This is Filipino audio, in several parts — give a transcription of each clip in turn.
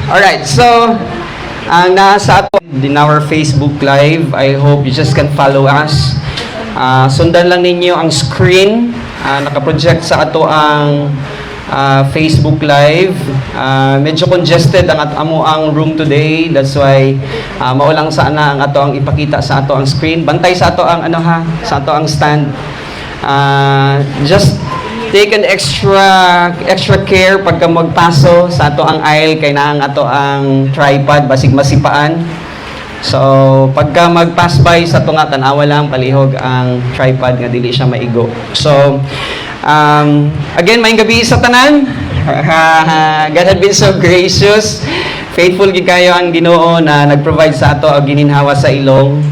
Alright, so ang nasa ato in our Facebook Live, I hope you just can follow us. Sundan lang ninyo ang screen. Nakaproject sa ato ang Facebook Live. Medyo congested ang room today. That's why maulang sana ang ato ang ipakita sa ato ang screen. Bantay sa ato ang sa ato ang stand. Just take an extra care pagka magpaso sa ato ang aisle kay naang ato ang tripod basig masipaan. So pagka magpass by sa ato nga tan-awa lang palihog ang tripod nga dili siya maigo. So again, maayong gabi sa tanan. God had been so gracious. Faithful gid kayo ang Ginoo na nag-provide sa ato og gininhawa sa ilong.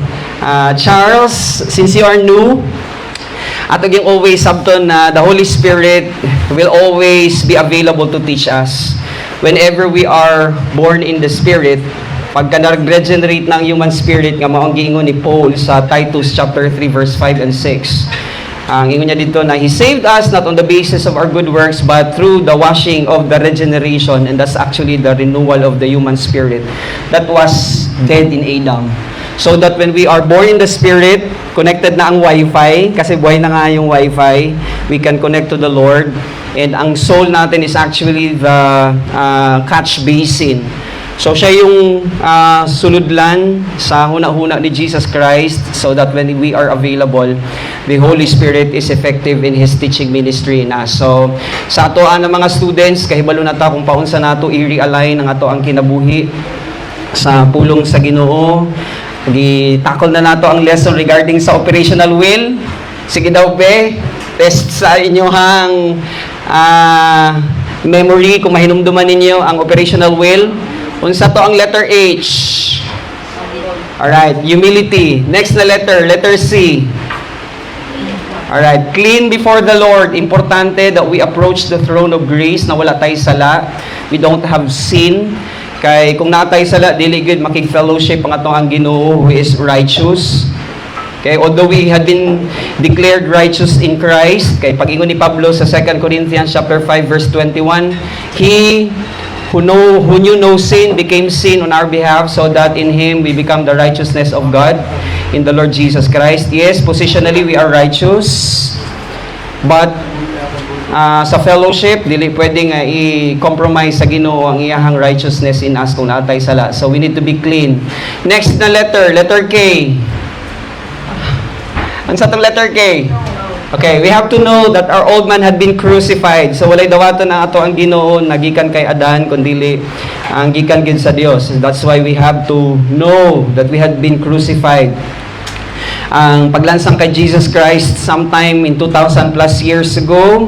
Charles, since you are new, ato gyud always sabton na the Holy Spirit will always be available to teach us. Whenever we are born in the Spirit, pagka nag-regenerate ng human spirit nga maong giingon ni Paul sa Titus chapter 3 verse 5 and 6. Ang ingon niya dito na He saved us not on the basis of our good works but through the washing of the regeneration, and that's actually the renewal of the human spirit that was dead in Adam. So that when we are born in the Spirit, connected na ang Wi-Fi, kasi buhay na nga yung Wi-Fi, we can connect to the Lord. And ang soul natin is actually the catch basin. So siya yung suludlan sa huna-huna ni Jesus Christ, so that when we are available, the Holy Spirit is effective in His teaching ministry in us. So sa atoan ng mga students, kahibalo na ta kung paunsa nato i-realign ang ato ang kinabuhi sa pulong sa Ginoo. Gi-tackle na nato ang lesson regarding sa operational will. Sige daw be, test sa inyohang memory kung mahinumduman ninyo ang operational will. Unsa to ang letter H? Alright, humility. Next na letter C. Alright, clean before the Lord. Importante that we approach the throne of grace na wala tayo sala. We don't have sin. Kay kung natay sala, dili gud makig-fellowship ang atong ang Ginoo who is righteous. Okay, although we had been declared righteous in Christ, kay pag-ingon ni Pablo sa 2 Corinthians chapter 5 verse 21, He who knew no sin became sin on our behalf, so that in Him we become the righteousness of God in the Lord Jesus Christ. Yes, positionally we are righteous, but sa fellowship, dili pwedeng i-compromise sa Ginoo ang iyahang righteousness in us kung naatay sala. So we need to be clean. Next na letter K. Ano sa itong letter K? Okay, we have to know that our old man had been crucified. So walay dawaton na ato ang Ginoo nagikan kay Adan kundi ang gikan gid sa Dios. That's why we have to know that we had been crucified. Ang paglansang kay Jesus Christ sometime in 2,000 plus years ago,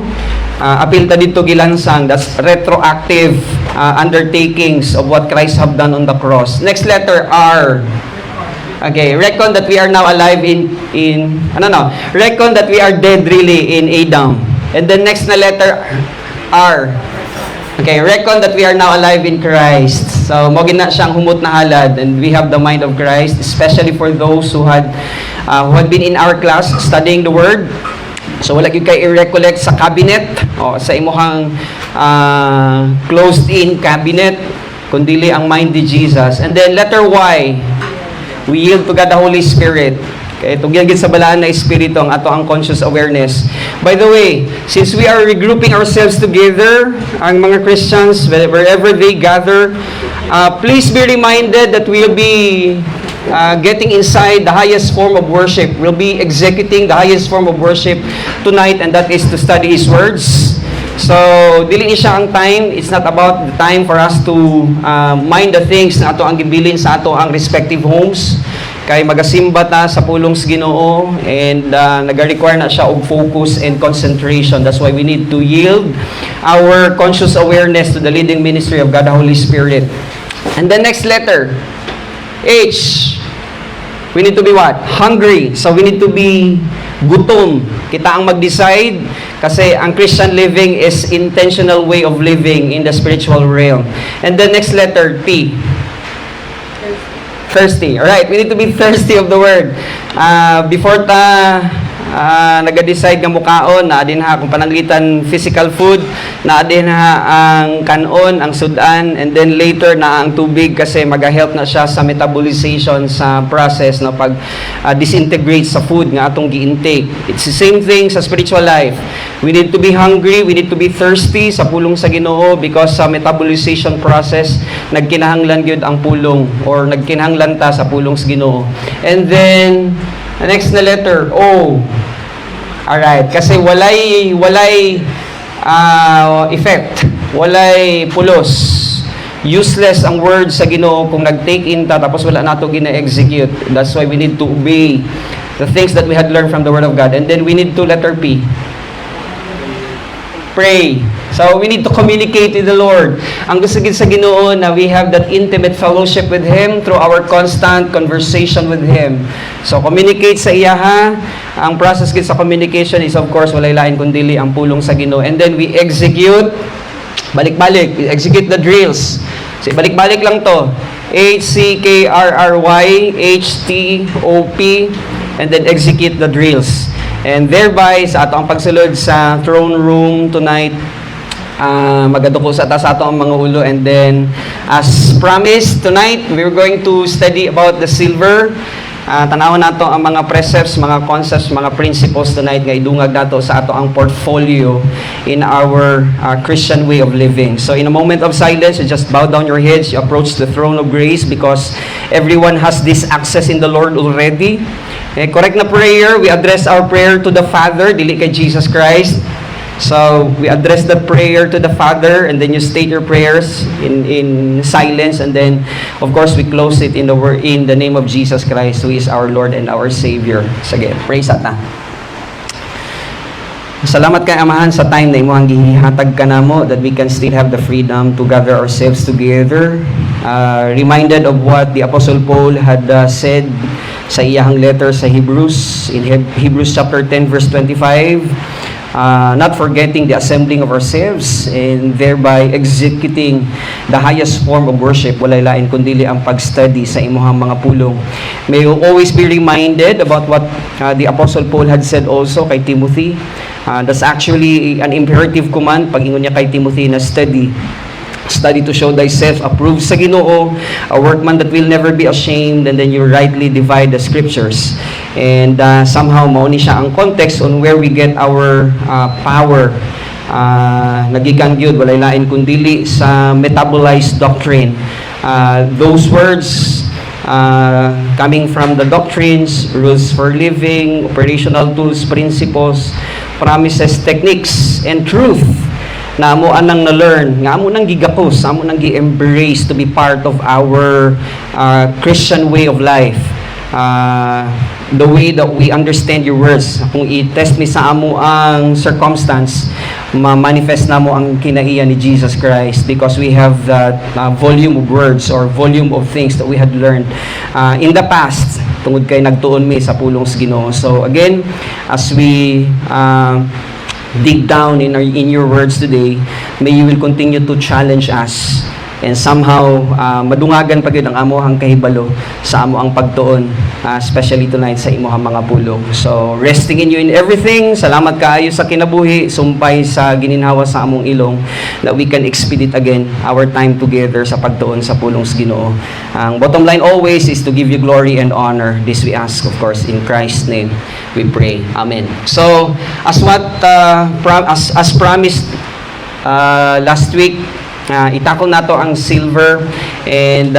apil ta dito gilansang, that's retroactive undertakings of what Christ have done on the cross. Next letter R. Okay, reckon that we are now alive reckon that we are dead really in Adam. And then next na letter R. Okay, reckon that we are now alive in Christ. So, mo gina siyang humot na halad, and we have the mind of Christ, especially for those who had been in our class studying the Word. So, wala gyud kay i-recollect sa cabinet o sa imuhang closed-in cabinet, kundili ang mind ni Jesus. And then letter Y, we yield to God the Holy Spirit. Okay, tugyan gid sa balaan na espiritu ang ato ang conscious awareness. By the way, since we are regrouping ourselves together, ang mga Christians, wherever they gather, please be reminded that we'll be getting inside the highest form of worship. We'll be executing the highest form of worship tonight, and that is to study His words. So, dili ni siya ang time. It's not about the time for us to mind the things na ato ang gibilin sa ato ang respective homes. Kay magasimba ta sa pulong sa Ginoo, and naga-require na siya og focus and concentration. That's why we need to yield our conscious awareness to the leading ministry of God the Holy Spirit. And the next letter, H. We need to be what? Hungry. So we need to be gutom. Kita ang mag-decide, kasi ang Christian living is intentional way of living in the spiritual realm. And the next letter, T. Thirsty. Alright, we need to be thirsty of the Word. Before ta naga-decide nga mukaon, na din ha kung pananglitan physical food, na din ha ang kanon, ang sudan, and then later na ang tubig kasi mag-help na siya sa metabolization sa process na pag disintegrate sa food nga atong gi-intake. It's the same thing sa spiritual life. We need to be hungry, we need to be thirsty sa pulong sa Ginoo because sa metabolization process nagkinahanglan gyud ang pulong or nagkinahanglan ta sa pulong sa Ginoo. And then the next na letter, O. Alright, kasi walay effect, walay pulos. Useless ang word sa Ginoo kung nag-take in ta tapos wala nato gina-execute. That's why we need to obey the things that we had learned from the Word of God. And then we need to letter P. Pray. So we need to communicate with the Lord. Ang gusto gid sa Ginoo na we have that intimate fellowship with Him through our constant conversation with Him. So communicate sa iya ha. Ang process gid sa communication is of course walay lain kundi ang pulong sa Ginoo. And then we execute balik-balik. We execute the drills. So balik-balik lang to. HCKRRY, HTOP, and then execute the drills. And thereby, sa ato ang pagsulod sa throne room tonight, magaduko sa ato ang mga ulo. And then, as promised, tonight, we're going to study about the silver. Tanawon nato ang mga precepts, mga concepts, mga principles tonight nga idungag nato sa ato ang portfolio in our Christian way of living. So in a moment of silence, you just bow down your heads, you approach the throne of grace because everyone has this access in the Lord already. Okay, correct na prayer, we address our prayer to the Father, dili kay Jesus Christ. So, we address the prayer to the Father, and then you state your prayers in silence, and then, of course, we close it in the name of Jesus Christ, who is our Lord and our Savior. Sige, praise ata. Salamat kay Amahan sa time na imuhang gihatag ka namo that we can still have the freedom to gather ourselves together. Reminded of what the Apostle Paul had said sa iyahang letter sa Hebrews, in Hebrews chapter 10 verse 25. Not forgetting the assembling of ourselves and thereby executing the highest form of worship, walay lain kundili ang pag-study sa imuhang mga pulong. May you always be reminded about what the Apostle Paul had said also kay Timothy. That's actually an imperative command pag ingon niya kay Timothy na study to show thyself approved sa Ginoo, a workman that will never be ashamed, and then you rightly divide the scriptures. And somehow mauni siya ang context on where we get our power. Nagikan gyud walay lain kundili sa metabolized doctrine. Those words coming from the doctrines, rules for living, operational tools, principles, promises, techniques, and truth na amo anang na-learn, nga amo nang gigapos, amo nang gi-embrace to be part of our Christian way of life. The way that we understand your words. Kung i-test mi sa amo ang circumstance, ma-manifest na mo ang kinaiya ni Jesus Christ because we have that volume of words or volume of things that we had learned in the past tungod kay nagtuon mi sa pulong sa Ginoo. So again, as we dig down in your words today, may you will continue to challenge us and somehow madungagan pa gyud ang amohang kahibalo sa amo ang pagtuon, especially tonight sa imuhang mga pulong. So resting in you in everything, salamat kaayo sa kinabuhi, sumpay sa gininhawa sa among ilong that we can expedite again our time together sa pagtuon sa pulong sa Ginoo. Ang bottom line always is to give you glory and honor. This we ask of course in Christ's name we pray. Amen. So as what as promised last week, itakol nato ang silver and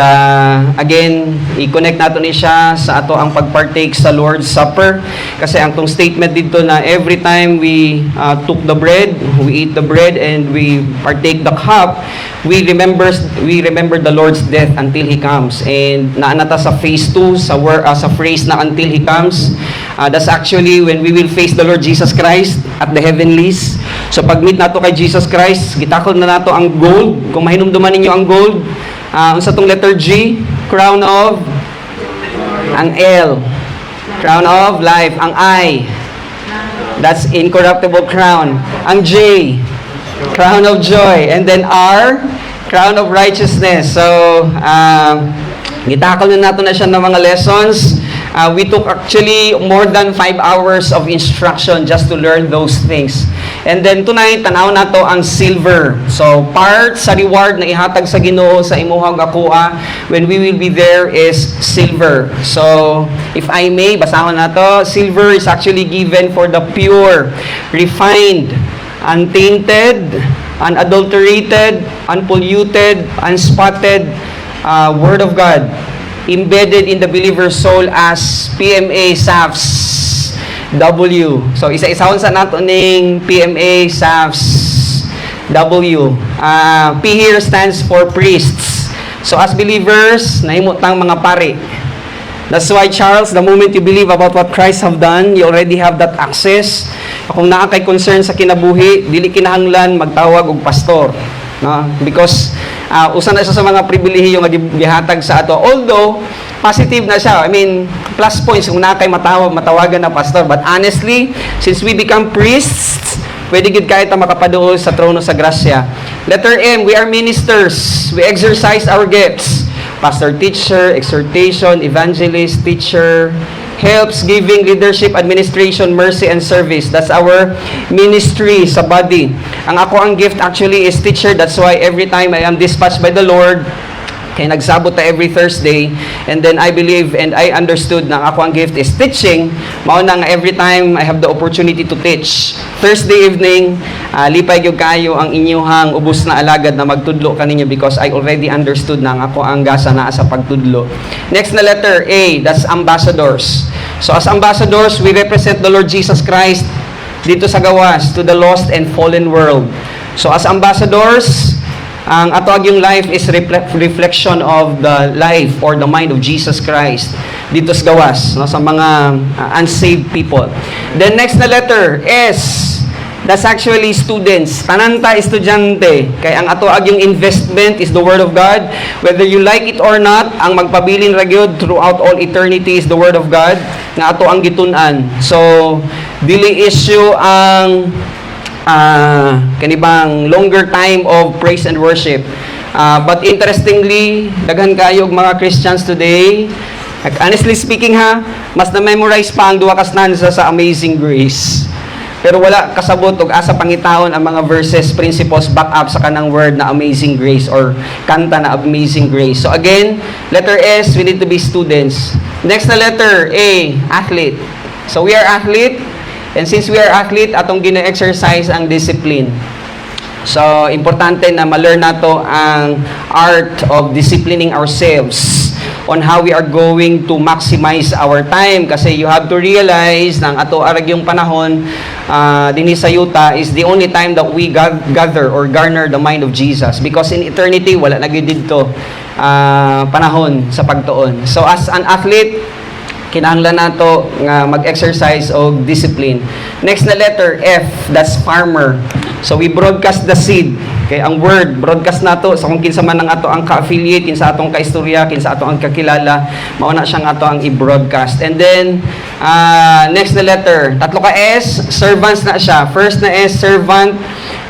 again i-connect nato ni siya sa ato ang pagpartake sa Lord's Supper kasi ang tong statement dito na every time we took the bread, we eat the bread and we partake the cup, we remember the Lord's death until He comes. And naanata sa phase 2 sa phrase na until He comes, that's actually when we will face the Lord Jesus Christ at the heavenlies. So pag meet nato kay Jesus Christ, gitakol na nato ang gold. Kung mahinumduman ninyo ang gold, sa tong letter G, crown of, ang L, crown of life, ang I, that's incorruptible crown, ang J, crown of joy, and then R, crown of righteousness. So, gitakol na nato na siya ng mga lessons. We took actually more than 5 hours of instruction just to learn those things. And then tonight, tanaw na to ang silver. So, part sa reward na ihatag sa Ginoo sa imuhang akua when we will be there is silver. So, if I may, basahon na to. Silver is actually given for the pure, refined, untainted, unadulterated, unpolluted, unspotted Word of God embedded in the believer's soul as PMA SAFS W. So, isa-isahon sa nato ning PMA SAFS W. P here stands for priests. So, as believers, nahimutang mga pari. That's why, Charles, the moment you believe about what Christ have done, you already have that access. Kung naa kay concern sa kinabuhi, dili kinahanglan magtawag og pastor. No? Because usa na siya sa mga pribilehiyo nga gihatag sa ato. Although positive na siya. I mean, plus points kung na kay matawagan na pastor. But honestly, since we become priests, pwede gid kahit makapaduol sa trono sa grasya. Letter M, we are ministers. We exercise our gifts. Pastor, teacher, exhortation, evangelist, teacher, helps, giving, leadership, administration, mercy, and service. That's our ministry sa body. Ang gift actually is teacher. That's why every time I am dispatched by the Lord, kaya nagsabot ta every Thursday, and then I believe and I understood na ang gift is teaching. Mao na nga every time I have the opportunity to teach. Thursday evening, lipay gyud kayo ang inyuhang ubos na alagad na magtudlo kaninyo because I already understood na ang gasa naa sa pagtudlo. Next na letter A, that's ambassadors. So as ambassadors, we represent the Lord Jesus Christ dito sa gawas to the lost and fallen world. So as ambassadors, ang yung life is reflection of the life or the mind of Jesus Christ dito sa gawas, no, sa mga unsaved people. Then next na letter S, that's actually students. Tananta estudyante. Kaya ang yung investment is the Word of God. Whether you like it or not, ang magpabilin ra gyud throughout all eternity is the Word of God nga ang gitun-an. So dili issue ang kanibang longer time of praise and worship. But interestingly, daghan kayo mga Christians today, honestly speaking mas na-memorize pa ang duha ka stanza sa Amazing Grace. Pero wala kasabot og asa pangitahon ang mga verses, principles, back up sa kanang word na Amazing Grace or kanta na Amazing Grace. So again, letter S, we need to be students. Next na letter A, athlete. So we are athlete. And since we are athlete, atong gina-exercise ang discipline. So, importante na ma-learn nato ang art of disciplining ourselves on how we are going to maximize our time. Kasi you have to realize na ang ato arag yung panahon dinhi sa yuta is the only time that we gather or garner the mind of Jesus. Because in eternity, wala na gyud dito panahon sa pagtuon. So, as an athlete, kinahanglan nato nga mag-exercise og discipline. Next na letter F, that's farmer. So we broadcast the seed. Kay ang word broadcast nato sa kung kinsa man ang ato ang ka-affiliate, kinsa atong kaistorya, kinsa ato ang kakilala, mao na siyang ato ang i-broadcast. And then next na letter, tatlo ka S, servants na siya. First na S, servant.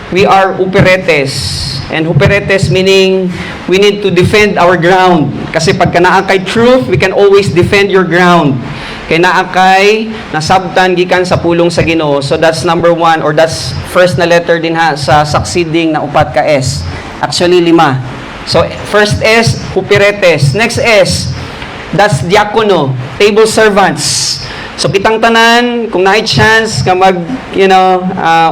We are operetes. And operetes meaning we need to defend our ground. Kasi pagka naa kay truth, we can always defend your ground. Kaya naa kay nasabtan gikan sa pulong sa Ginoo. So that's number 1 or that's first na letter din sa succeeding na upat ka S. Actually 5. So first S, operetes. Next S, that's diakono, table servants. So kitang tanan kung naay chance nga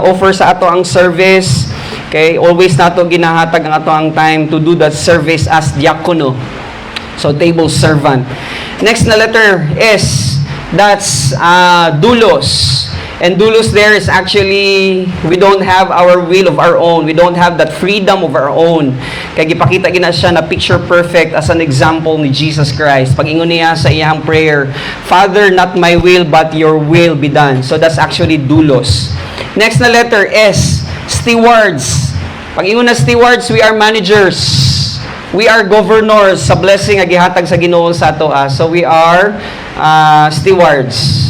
offer sa ato ang service, okay, always nato ginahatag ang ato ang time to do that service as diakono. So table servant. Next na letter S, that's doulos. And doulos there is actually, we don't have our will of our own. We don't have that freedom of our own. Kaya gipakita gina siya na picture perfect as an example ni Jesus Christ. Pag-ingon niya sa iyang prayer, Father, not my will, but your will be done. So that's actually doulos. Next na letter S, stewards. Pag-ingon na stewards, we are managers. We are governors sa blessing nga gihatag sa Ginoo sa ato. So we are stewards.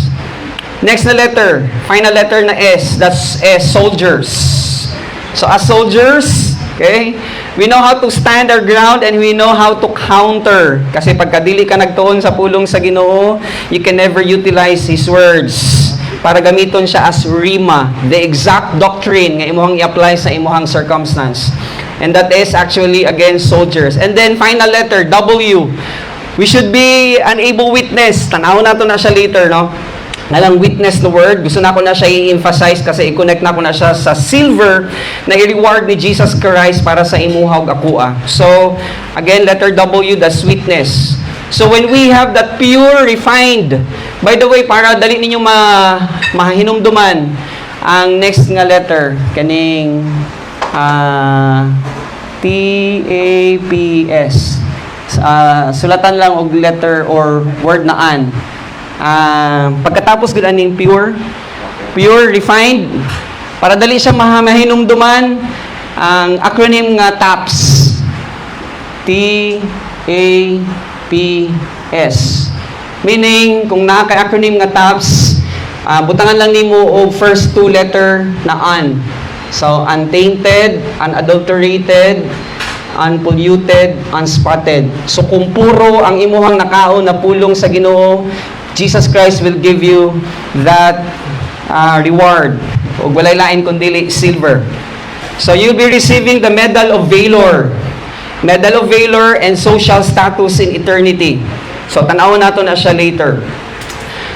Next na letter, final letter na S, that's S, soldiers. So as soldiers, Okay? We know how to stand our ground and we know how to counter. Kasi pagka dili ka nagtuon sa pulong sa Ginoo, you can never utilize His words para gamiton siya as rima, the exact doctrine nga imuhang i-apply sa imuhang circumstance. And that is actually against soldiers. And then final letter, W. We should be an able witness. Tanaw na to na siya later, no? Nalang witness the word. Gusto na ko na siya i-emphasize kasi i-connect na ko na siya sa silver na i-reward ni Jesus Christ para sa imuhag akua. So, again, letter W, that's witness. So, when we have that pure, refined, by the way, para dali ninyo mahinumduman, ang next nga letter, kaning TAPS. Sulatan lang og letter or word na an. Pagkatapos gud aning pure, refined, para dali siya mahinumduman, ang acronym nga TAPS. TAPS. Meaning, kung naka-acronym nga TAPS, butangan lang nimo og first two letter na an. So, untainted, unadulterated, unpolluted, unspotted. So, kung puro ang imuhang nakaon na pulong sa Ginoo, Jesus Christ will give you that reward. Ug walay lain kundi silver. So, you'll be receiving the Medal of Valor. Medal of Valor and social status in eternity. So, tanawon nato na siya later.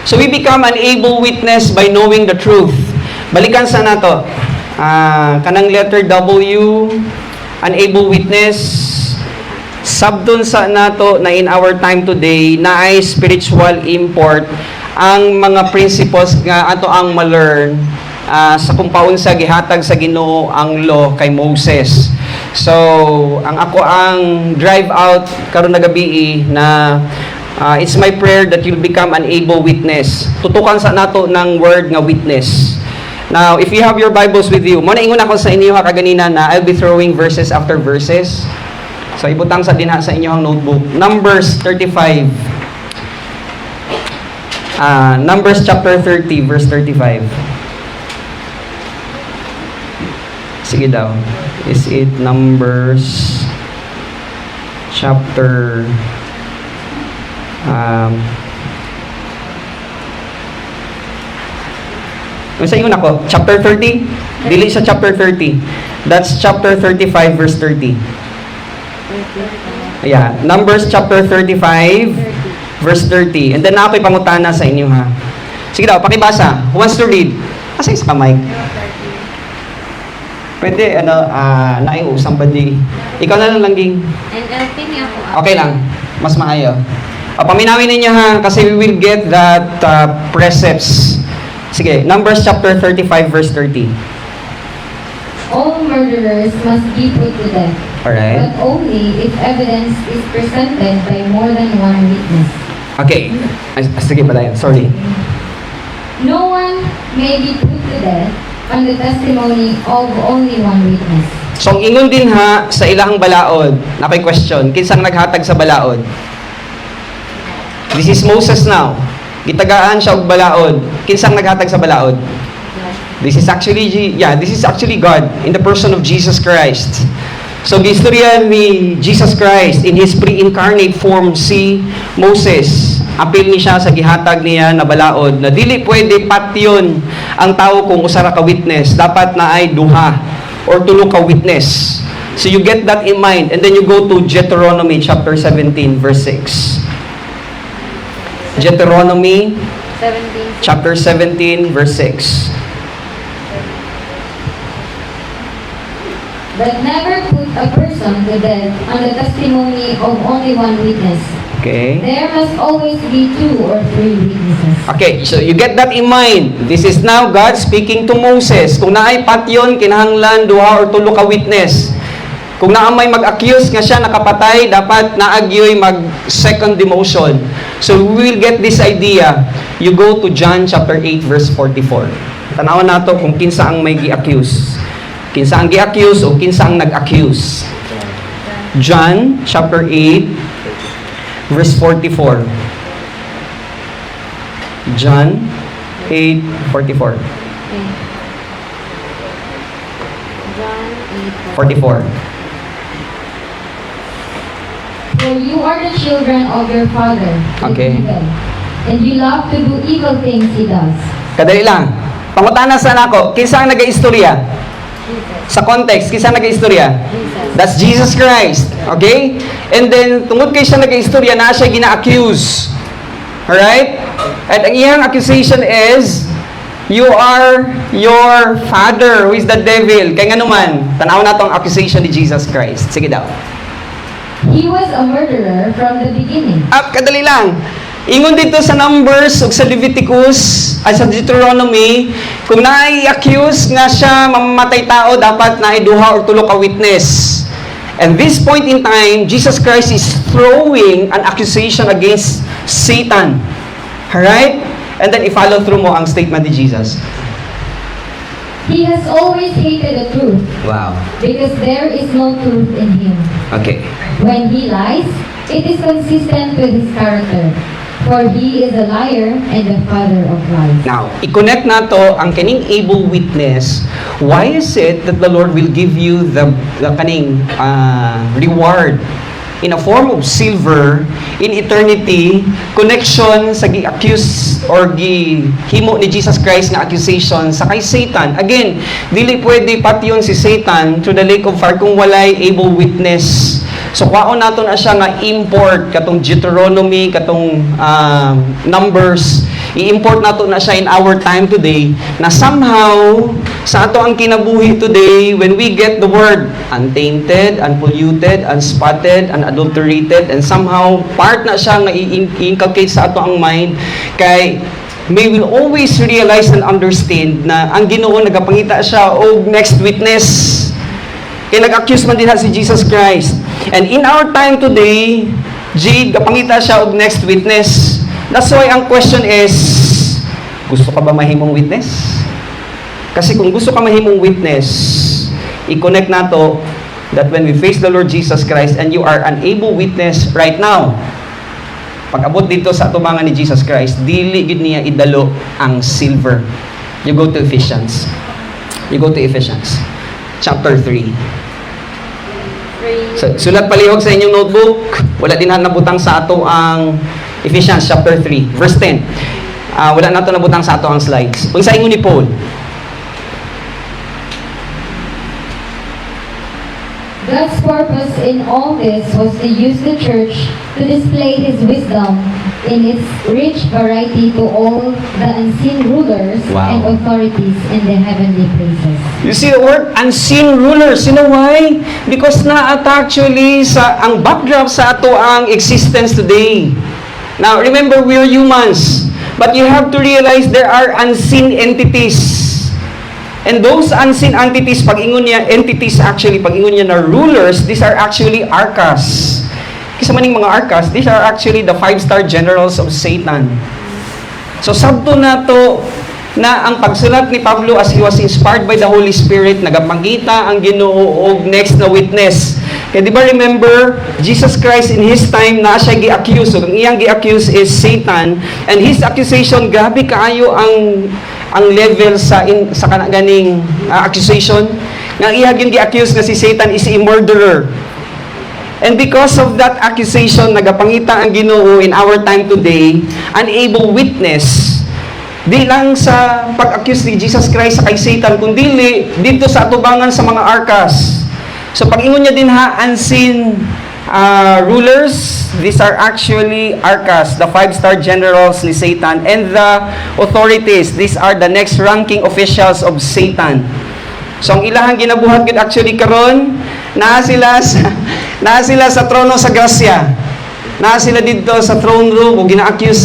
So, we become an able witness by knowing the truth. Balikan sa nato. Kanang letter W, an able witness, sabdon sa nato na in our time today na ay spiritual import ang mga principles nga ato ang ma-learn sa kumpaon sa gihatag sa Ginoo ang law kay Moses. So, ang ako ang drive out karon na gabi na it's my prayer that you'll become an able witness. Tutukan sa nato ng word nga witness. Now, if you have your Bibles with you, muna ingon ako sa inyo kaganina na I'll be throwing verses after verses. So, ibutang sa dinha sa inyong notebook. Numbers 35. Numbers chapter 30, verse 35. Sige daw. Is it Numbers chapter sa ingon ako, chapter 30? Dili sa chapter 30. That's chapter 35, verse 30. Yeah, Numbers chapter 35, verse 30. And then na ako'y pangutana sa inyo, ha? Sige daw, pakibasa. Who wants to read? Asa isa ka, Mike? Pwede, naing somebody. Ikaw na lang ging. NLP niya po. Okay lang. Mas maayo. Paminawin ninyo, ha? Kasi we will get that precepts. Sige, Numbers chapter 35, verse 30. All murderers must be put to death. Alright. But only if evidence is presented by more than one witness. Okay. Sige pala yan. Sorry. No one may be put to death on the testimony of only one witness. So, ang ingon din ha, sa ilang balaod, na question, kinsang naghatag sa balaod? This is Moses now. Gitagaan siya og balaod. Kinsang naghatag sa balaod? This is actually God in the person of Jesus Christ. So, gistorya ni Jesus Christ in His pre-incarnate form si Moses. Apil ni siya sa gihatag niya na balaod na dili pwede patyon ang tao kung usara ka witness. Dapat na ay duha or tulo ka witness. So, you get that in mind. And then you go to Deuteronomy chapter 17, verse 6. Deuteronomy 17. chapter 17, verse 6. But never put a person to death on the testimony of only one witness. Okay. There must always be 2 or 3 witnesses. Okay, so you get that in mind. This is now God speaking to Moses. Kung naay patyon, kinahanglan duha or tulo ka witness. Kung naa may mag-accuse nga siya nakapatay, dapat naagyoy mag-second demotion. So we will get this idea. You go to John chapter 8, verse 44. Tanawan nato kung kinsa ang may gi-accuse. Kinsa ang gi-accuse o kinsa ang nag-accuse. John chapter 8, verse 44. John 8:44. Okay. John 8. 44. For you are the children of your father, the Okay. evil, and you love to do evil things he does. Kadali lang. Pangutana sa nako, kinsa ang nag-istorya? Sa context, kinsa ang nag-istorya? That's Jesus Christ. Okay? And then, tungod kay siya nag-istorya, na siya gina-accuse. Alright? At ang iyang accusation is, you are your father, who is the devil. Kaya nga naman, tanaw na tong accusation ni Jesus Christ. Sige daw. He was a murderer from the beginning. Kadali lang. Ingon dito sa Numbers ug sa Leviticus ay sa Deuteronomy, kung na-accuse nga siya mamamatay tao, dapat na duha or tulo ka witness. And this point in time, Jesus Christ is throwing an accusation against Satan. Alright? And then i-follow through mo ang statement ni Jesus. He has always hated the truth Wow. because there is no truth in him. Okay. When he lies, it is consistent with his character, for he is a liar and the father of lies. Now, i-connect na to ang kaning able witness. Why is it that the Lord will give you the kaning reward in a form of silver in eternity, connection sa gi-accuse or gihimo ni Jesus Christ nga accusation sa kay Satan? Again, dili pwede patyon si Satan to the lake of fire kung walay able witness. So, kwaon nato na siya nga import katong Deuteronomy, katong Numbers. I-import nato na siya in our time today na somehow sa ato ang kinabuhi today, when we get the word untainted, unpolluted, unspotted, unadulterated, and somehow part na siya nga i-inculcate sa ato ang mind, kay may will always realize and understand na ang Ginoo nagapangita siya og next witness. Kaya nag-accuse man din si Jesus Christ. And in our time today, gapangita siya og next witness. That's why ang question is, gusto ka ba mahimong witness? Kasi kung gusto ka mahimong witness, i-connect nato that when we face the Lord Jesus Christ and you are an able witness right now, pag-abot dito sa atubangan ni Jesus Christ, dili gid niya idalo ang silver. You go to Ephesians. You go to Ephesians. Chapter 3. Sulat palihog sa inyong notebook. Wala din nabutang sa ato ang Ephesians chapter 3, verse 10. Wala na ito nabutang sa ato ang slides. Kung sa inyo ni Paul, God's purpose in all this was to use the church to display His wisdom in its rich variety to all the unseen rulers Wow. and authorities in the heavenly places. you see the word unseen rulers. You know why? Because na actually sa ang backdrop sa ato ang existence today. Now, remember, we are humans. But you have to realize there are unseen entities. And those unseen entities, pag-ingon niya, entities actually, pag-ingon niya na rulers, these are actually arkas. Kasi maning mga arkas, these are actually the 5-star generals of Satan. So, sabto na to na ang pagsulat ni Pablo as he was inspired by the Holy Spirit, nagapangita ang Ginoo og next na witness. Kaya di ba remember, Jesus Christ in His time na siya gi-accuse. So, ang iyang gi-accuse is Satan. And his accusation, grabe kaayo ang level sa ganing accusation. Nga iyang gi-accuse nga si Satan is a murderer. And because of that accusation, nagapangita ang Ginoo in our time today, unable witness, di lang sa pag-accuse ni Jesus Christ sa kay Satan, kundi dito sa atubangan sa mga arkas. So pag-ingon niya din unseen rulers, these are actually arkas, the 5-star generals ni Satan, and the authorities, these are the next ranking officials of Satan. So ang ilahang ginabuhat gid actually karon, naa sila sa trono sa grasya. Naa sila dito sa throne room ug gina-accuse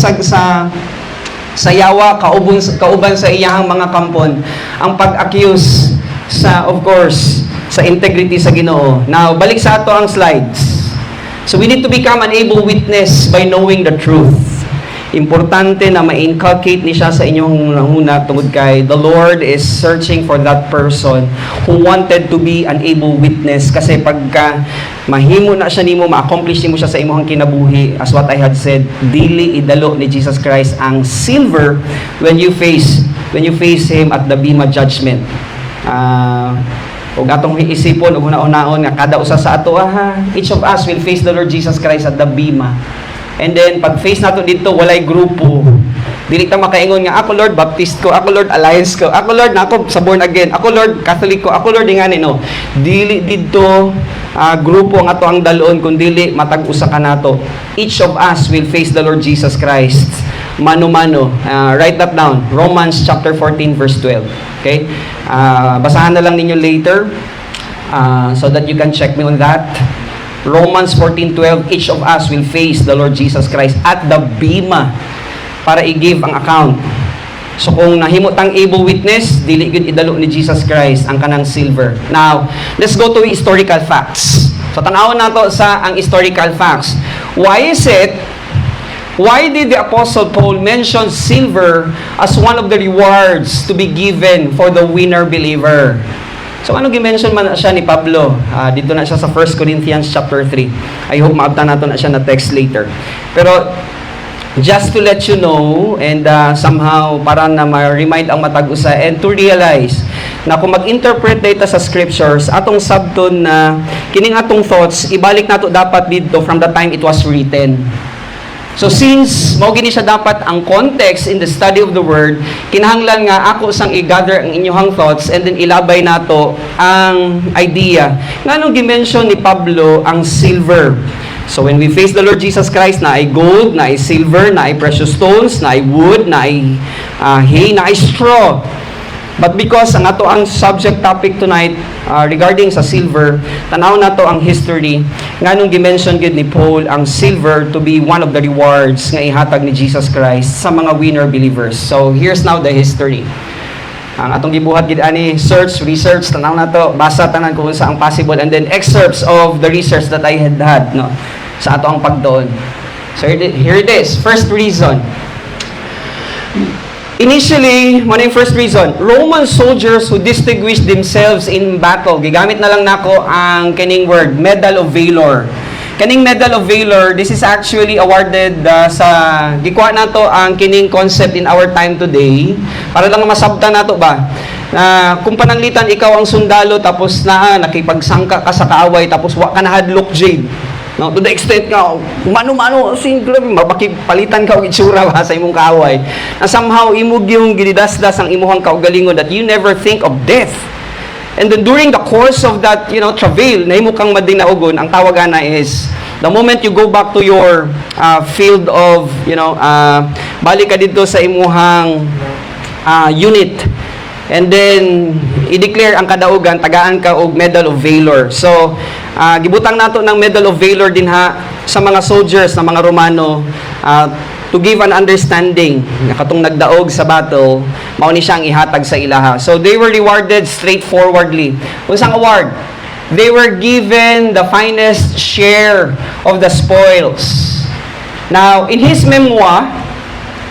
sa yawa kauban sa iyang mga kampon. Ang pag-accuse sa, of course, sa integrity sa Ginoo. Now, balik sa ato ang slides. So we need to become an able witness by knowing the truth. Importante na ma-inculcate ni siya sa inyong huna tungod kay the Lord is searching for that person who wanted to be an able witness. Kasi pagka mahimo na siya nimo, ma-accomplish nimo siya sa imong kinabuhi, as what I had said, dili idalo ni Jesus Christ ang silver when you face Him at the Bema Judgment. ug atong iisipon ug una-unaon nga kada usa sa ato each of us will face the Lord Jesus Christ at the bima. And then pag face nato dito walay grupo. Dili ta makaingon nga ako Lord Baptist ko, ako Lord Alliance ko, ako Lord nako sa born again, ako Lord Catholic ko, ako Lord ingani no. Dili didto grupo ang ato ang dalon kun dili matag usa ka nato. Each of us will face the Lord Jesus Christ mano-mano. Write that down. Romans chapter 14 verse 12. Okay? Basahan na lang ninyo later so that you can check me on that. Romans 14:12, each of us will face the Lord Jesus Christ at the bima para i-give ang account. So kung nahimutang able witness, dili gid idalo ni Jesus Christ ang kanang silver. Now, let's go to historical facts. So tanawon nato sa ang historical facts. Why did the Apostle Paul mention silver as one of the rewards to be given for the winner believer? So ano gi-mention man siya ni Pablo? Dito na siya sa 1 Corinthians chapter 3. I hope maabtan nato na siya na text later. Pero just to let you know and somehow para na ma-remind ang matag-usa and to realize na kung mag-interpret data sa scriptures atong sabton na kining atong thoughts ibalik nato dapat dito from the time it was written. So since mao gini siya dapat ang context in the study of the word, kinahanglan nga ako sang i-gather ang inyong thoughts and then ilabay nato ang idea. Nganong gi-mention ni Pablo ang silver? So when we face the Lord Jesus Christ, na ay gold, na ay silver, na ay precious stones, na ay wood, na ay hay, na ay straw. But because ang ato ang subject topic tonight regarding sa silver, tanaw nato ang history nganong gi-mention gid ni Paul ang silver to be one of the rewards nga ihatag ni Jesus Christ sa mga winner believers. So here's now the history. Ang atong gibuhat gid ani research tanaw nato, basa tanan kung unsa ang possible and then excerpts of the research that I had no sa ato ang pagdoon. So here it is. First reason. Initially, mo yung first reason, Roman soldiers who distinguished themselves in battle. Gigamit na lang nako ang kining word, Medal of Valor. Kaning Medal of Valor, this is actually awarded sa gikuha nato ang kining concept in our time today para lang masabtan nato ba kung pananglitan ikaw ang sundalo tapos nakipagsangka ka sa kaaway tapos wa ka nahadlok jade. No, to the extent nga, mano-mano, grabe, mapakipalitan ka og itsura sa imong kaaway. Na somehow, imog yung ginidasdas ang imuhang kaugalingon that you never think of death. And then during the course of that, travail, na imo kang madinaugon, ang tawagan na is, the moment you go back to your field of, balik ka dito sa imuhang unit. And then, i-declare ang kadaugan, tagaan ka og Medal of Valor. So, gibutang nato ng Medal of Valor din sa mga soldiers na mga Romano to give an understanding na katong nagdaog sa battle, mao ni siyang ihatag sa ilaha. So, they were rewarded straightforwardly. Unsang award? They were given the finest share of the spoils. Now, in his memoir,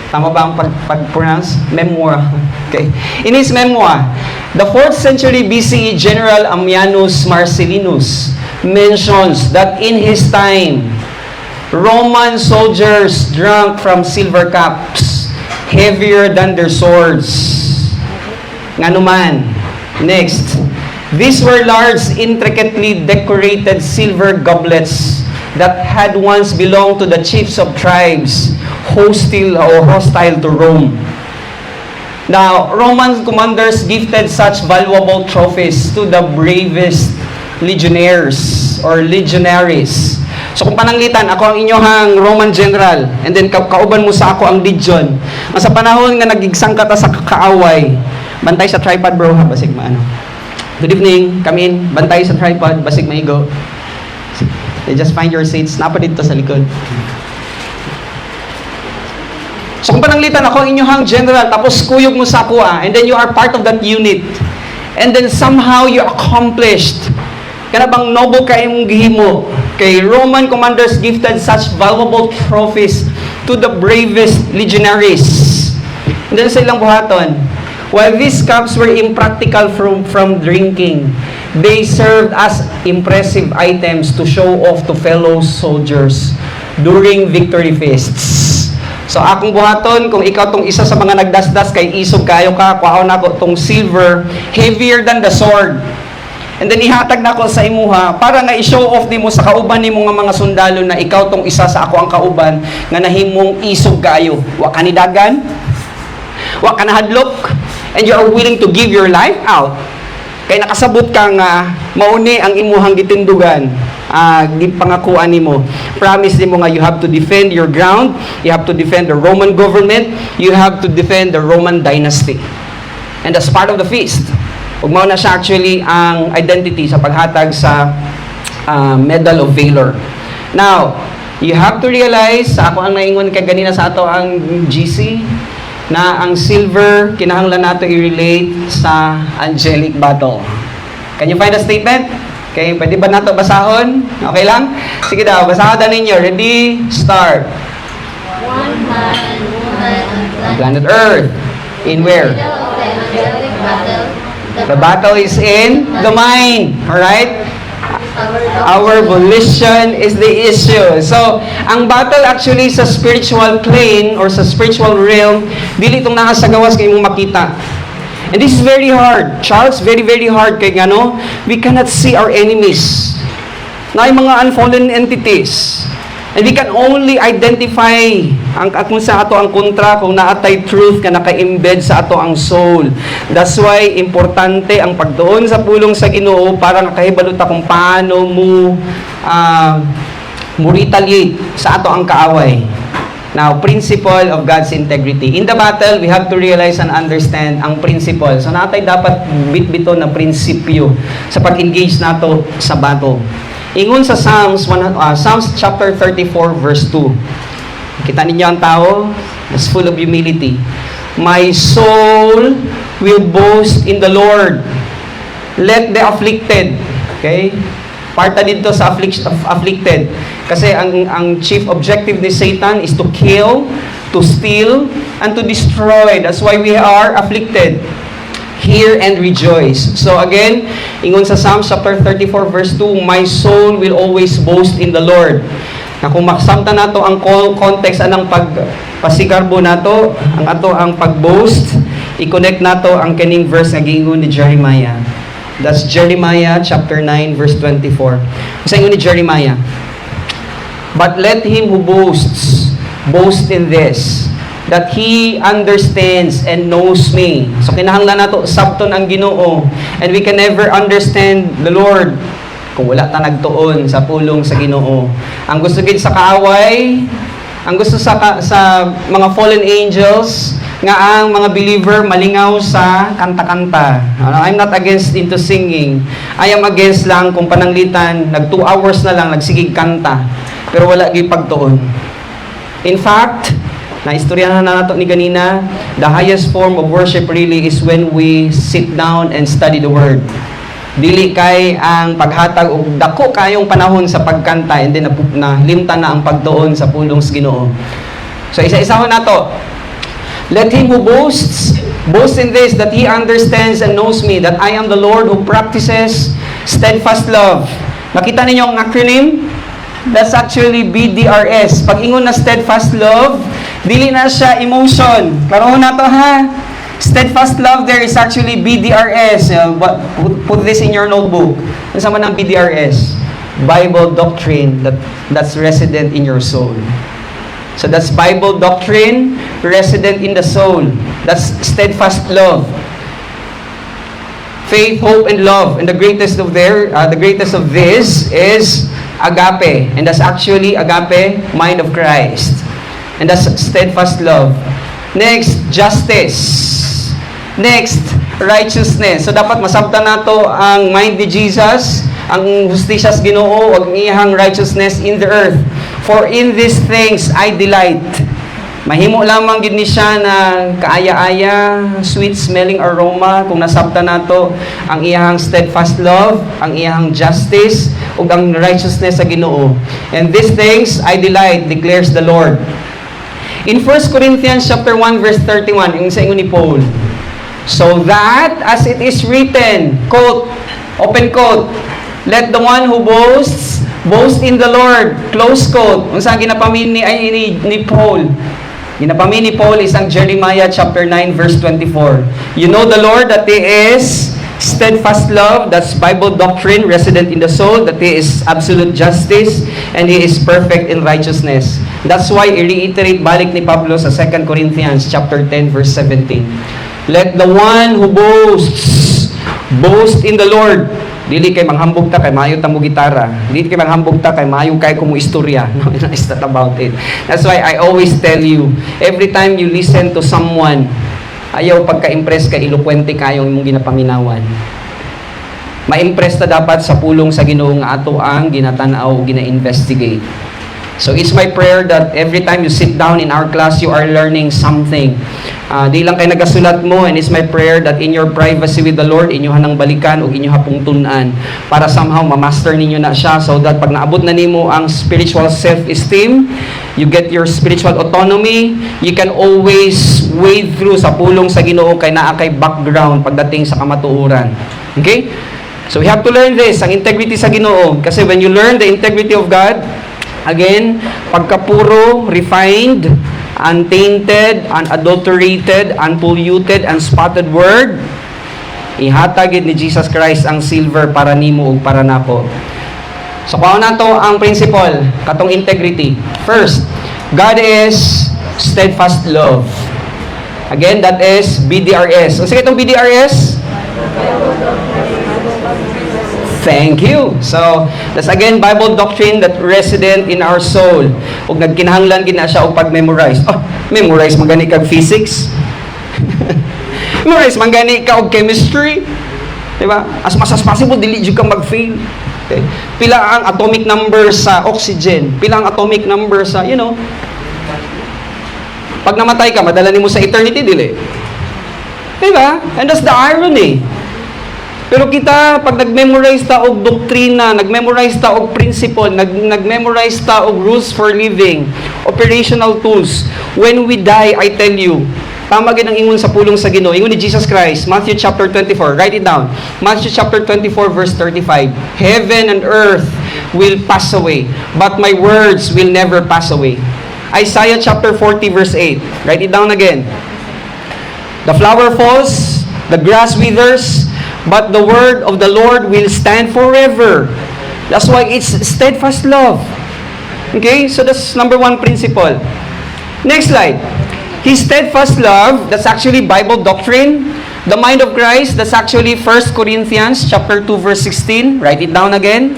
tama ba ang pag-pronounce? Memoir. Okay. In his memoir, the 4th century BCE General Ammianus Marcellinus mentions that in his time, Roman soldiers drank from silver cups heavier than their swords. Nga naman. Next, these were large, intricately decorated silver goblets that had once belonged to the chiefs of tribes hostile to Rome. Now, Roman commanders gifted such valuable trophies to the bravest legionnaires or legionaries. So kung pananglitan, ako ang inyong Roman general, and then kauban mo sa ako ang legion. Sa panahon nga nagigsangka ta sa kaaway, bantay sa tripod bro ha, basig maano. Good evening, come in, bantay sa tripod, basig maigo. Just find your seats, napa dito sa likod. So kung pananglitan ako ang inyong general, tapos kuyog mo sa ako and then you are part of that unit. And then somehow you accomplished. Kana bang noble ka imong gihimo. Kay Roman commanders gifted such valuable trophies to the bravest legionaries. And then sa ilang buhaton, while these cups were impractical from drinking, they served as impressive items to show off to fellow soldiers during victory feasts. So akong buhaton, kung ikaw tong isa sa mga nagdasdas kay isog kayo ka, kuhaon nako tong silver, heavier than the sword. And then ihatag na ko sa imuha para nga i-show off nimo sa kauban nimo nga mga sundalo na ikaw tong isa sa ako ang kauban nga nahimong isog kaayo. Wa ka ni dagan, wa ka na hadlok, and you are willing to give your life out. Kay nakasabot ka nga mauni ang imuhang gitindugan. Gipangakuan nimo. Promise nimo nga you have to defend your ground, you have to defend the Roman government, you have to defend the Roman dynasty. And that's part of the feast. Ug mao na siya actually ang identity sa paghatag sa Medal of Valor. Now, you have to realize, ako ang naingon kay ganina sa ato ang GC, na ang silver kinahanglan nato i-relate sa angelic battle. Can you find a statement? Okay, pwede ba nato basahon? Okay lang? Sige daw, basahon na ninyo. Ready? Start. One man, woman, On planet Earth. In where? The battle is in the mind. Alright? Our volition is the issue. So, ang battle actually sa spiritual plane or sa spiritual realm, dili itong nakasagawas kayo mong makita. And this is very hard. Charles, very, very hard. Kaya ano, we cannot see our enemies. Na yung mga unfallen entities. And we can only identify kung sa ato ang kontra, kung naatay truth ka naka-embed sa ato ang soul. That's why importante ang pagdoon sa pulong sa Ginoo para nakahibalot kung paano mo retaliate sa ato ang kaaway. Now, principle of God's integrity. In the battle, we have to realize and understand ang principle. So, natay dapat bit-bito na prinsipyo sa pag-engage nato sa battle. Ingon sa Psalms chapter 34 verse 2. Kita ninyo ang tao, is full of humility. My soul will boast in the Lord. Let the afflicted, okay? Parta dito sa afflicted. Kasi ang chief objective ni Satan is to kill, to steal, and to destroy. That's why we are afflicted. Hear and rejoice. So again, ingon sa Psalms chapter 34 verse 2, my soul will always boast in the Lord. Na kung maksamta nato ang context anang pagpasikarbo nato, ang pag-boast, i-connect nato ang kining verse nga giingon ni Jeremiah. That's Jeremiah chapter 9 verse 24. Kasi ingon ni Jeremiah, but let him who boasts boast in this, that he understands and knows me. So kinahanglan nato sabton ang Ginoo, and we can never understand the Lord kung wala ta nagtuon sa pulong sa Ginoo. Ang gusto gid sa kaaway, ang gusto sa mga fallen angels nga ang mga believer malingaw sa kanta-kanta. I'm not against into singing. I am against lang kung pananglitan nag 2 hours na lang nagsigig kanta pero wala gyud pagtuon. In fact, naistoryahan na nato ni ganina, the highest form of worship really is when we sit down and study the Word. Dili kay ang paghatag og dako kayong panahon sa pagkanta and then nalimtan na ang pagtuon sa pulong sa Ginoo. So isa-isahon nato. Let him who boasts boast in this, that he understands and knows me, that I am the Lord who practices steadfast love. Nakita ninyo ang acronym? That's actually BDRS. Pag ingon na steadfast love, dili na siya emotion. Klaro na to ha. Steadfast love there is actually BDRS. Put this in your notebook. Ano sa man ang BDRS? Bible doctrine that's resident in your soul. So that's Bible doctrine resident in the soul. That's steadfast love. Faith, hope, and love. And the greatest of this is agape. And that's actually agape, mind of Christ. And that's steadfast love. Next, justice. Next, righteousness. So dapat masabtan nato ang mind ni Jesus, ang justisya sa Ginoo, ug ang iyang righteousness in the earth. For in these things I delight. Mahimo lamang gid ni siya na kaaya-aya, sweet-smelling aroma kung nasabtan nato ang iyang steadfast love, ang iyang justice, ug ang righteousness sa Ginoo. And these things I delight, declares the Lord. In 1 Corinthians chapter 1 verse 31, yung sa ingon ni Paul, so that as it is written, quote, open quote, let the one who boasts boast in the Lord, close quote. Unsa ginapamin ni Paul? Ginapamin ni Paul is ang Jeremiah chapter 9 verse 24. You know the Lord that He is Steadfast love, that's Bible doctrine resident in the soul, that He is absolute justice and He is perfect in righteousness. That's why i-reiterate balik ni Pablo sa 2 Corinthians chapter 10 verse 17. Let the one who boasts, boast in the Lord. Dili kay manghambog ta kay maayo ta mo gitara. Dili kay manghambog ta kay maayo kay kumo istorya. No, it's not about it. That's why I always tell you, every time you listen to someone, ayaw pagka-impress kay eloquente kayo imong ginapaminawan. Ma-impress ta dapat sa pulong sa Ginoo nga ato ang ginatanaw, gina-investigate. So it's my prayer that every time you sit down in our class, you are learning something. Di lang kay nagasulat mo, and it's my prayer that in your privacy with the Lord, inyo hanang balikan o inyo hapong tunan para somehow ma-master ninyo na siya so that pag naabot na nimo ang spiritual self-esteem, you get your spiritual autonomy, you can always wade through sa pulong sa Ginoo kay naa kay background pagdating sa kamatuoran. Okay? So we have to learn this, ang integrity sa Ginoo. Kasi when you learn the integrity of God, again, pagkapuro, refined, untainted, unadulterated, unpolluted, unspotted word, ihatagid ni Jesus Christ ang silver para nimo ug para nako. So, kung na to ang principle, katong integrity. First, God is steadfast love. Again, that is BDRS. Sige itong BDRS? Thank you. So, that's again Bible doctrine that resident in our soul. Ug nagkinahanglan gina siya og pag-memorize. Oh, memorize magani kag physics. Memorize magani ka og chemistry. Diba? As much as possible dili jud ka mag-fail. Okay? Pila ang atomic number sa oxygen? Pila ang atomic number sa, pag namatay ka, madala nimo sa eternity dili. Diba? And that's the irony. Pero kita, pag nag-memorize ta og doktrina, nag-memorize ta og principle, nag-memorize ta og rules for living, operational tools, when we die, I tell you, tama gid ang ingon sa pulong sa Ginoo. Ingon ni Jesus Christ, Matthew chapter 24, write it down. Matthew chapter 24 verse 35. Heaven and earth will pass away, but my words will never pass away. Isaiah chapter 40 verse 8. Write it down again. The flower falls, the grass withers, but the word of the Lord will stand forever. That's why it's steadfast love. Okay? So that's number one principle. Next slide. His steadfast love, that's actually Bible doctrine. The mind of Christ, that's actually 1 Corinthians chapter 2 verse 16. Write it down again.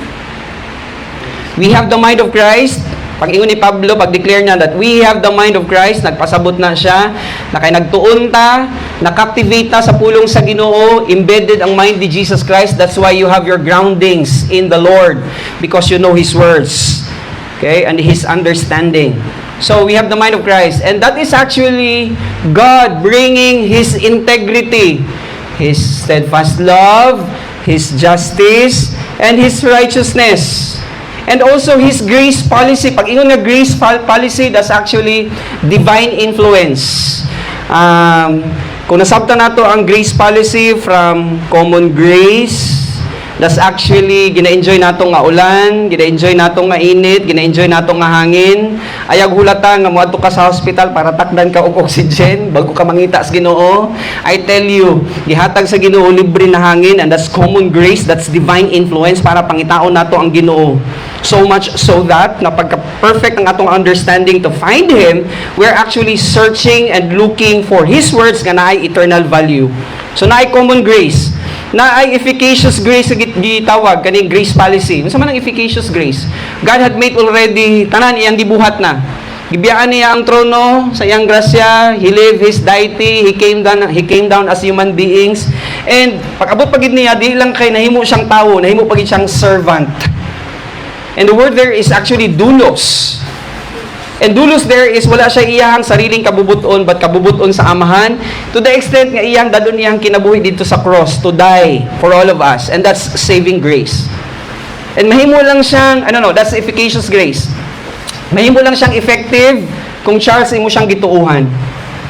We have the mind of Christ. Pag-ingon ni Pablo, pag-declare niya that we have the mind of Christ, nagpasabot na siya, na kay nagtuon ta, na-captivate ta sa pulong sa Ginoo, embedded ang mind ni Jesus Christ. That's why you have your groundings in the Lord, because you know His words, okay, and His understanding. So we have the mind of Christ, and that is actually God bringing His integrity, His steadfast love, His justice, and His righteousness. And also His grace policy. Pag ingon nga grace policy, that's actually divine influence. Kung nasabta nato ang grace policy from common grace, that's actually gina-enjoy natong nga ulan, gina-enjoy natong nga init, gina-enjoy natong nga hangin. Ayag hulata nga moadto ka sa hospital para takdan ka og oxygen bago ka mangita sa Ginoo. I tell you, gihatag sa Ginoo libre na hangin, and that's common grace, that's divine influence para pangitaon nato ang Ginoo. So much so that na pagka-perfect ang atong understanding to find Him, we're actually searching and looking for His words nga naay eternal value. So naay common grace, naay efficacious grace gitawag kaning grace policy. Unsa man ang efficacious grace? God had made already tanan iyang gibuhat na. Gibiyaan niya ang trono sa iyang grasya. He lived His deity. He came down as human beings. And pag-abot pagid niya, di lang kay nahimo siyang tawo, nahimo pagid siyang servant. And the word there is actually doulos. And doulos there is wala siya iyang sariling kabubuton, but kabubuton sa amahan, to the extent nga iyang dadon iyang kinabuhi dito sa cross to die for all of us. And that's saving grace. And mahimo lang siyang, that's efficacious grace. Mahimo lang siyang effective kung Charles imo siyang gituuhan.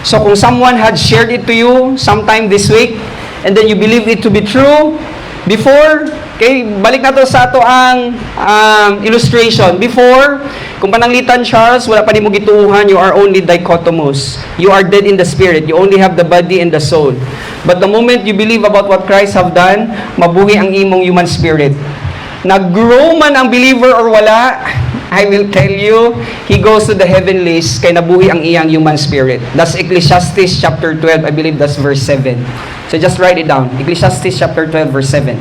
So kung someone had shared it to you sometime this week, and then you believe it to be true, before, okay, balik na to sa ato ang illustration. Before, kung pananglitan Charles, wala pa ni mo gituuhan, you are only dichotomous. You are dead in the spirit. You only have the body and the soul. But the moment you believe about what Christ have done, mabuhi ang imong human spirit. Nag-grow man ang believer or wala, I will tell you, he goes to the heavenlies kay nabuhi ang iyang human spirit. That's Ecclesiastes chapter 12, I believe that's verse 7. So just write it down. Ecclesiastes chapter 12, verse 7.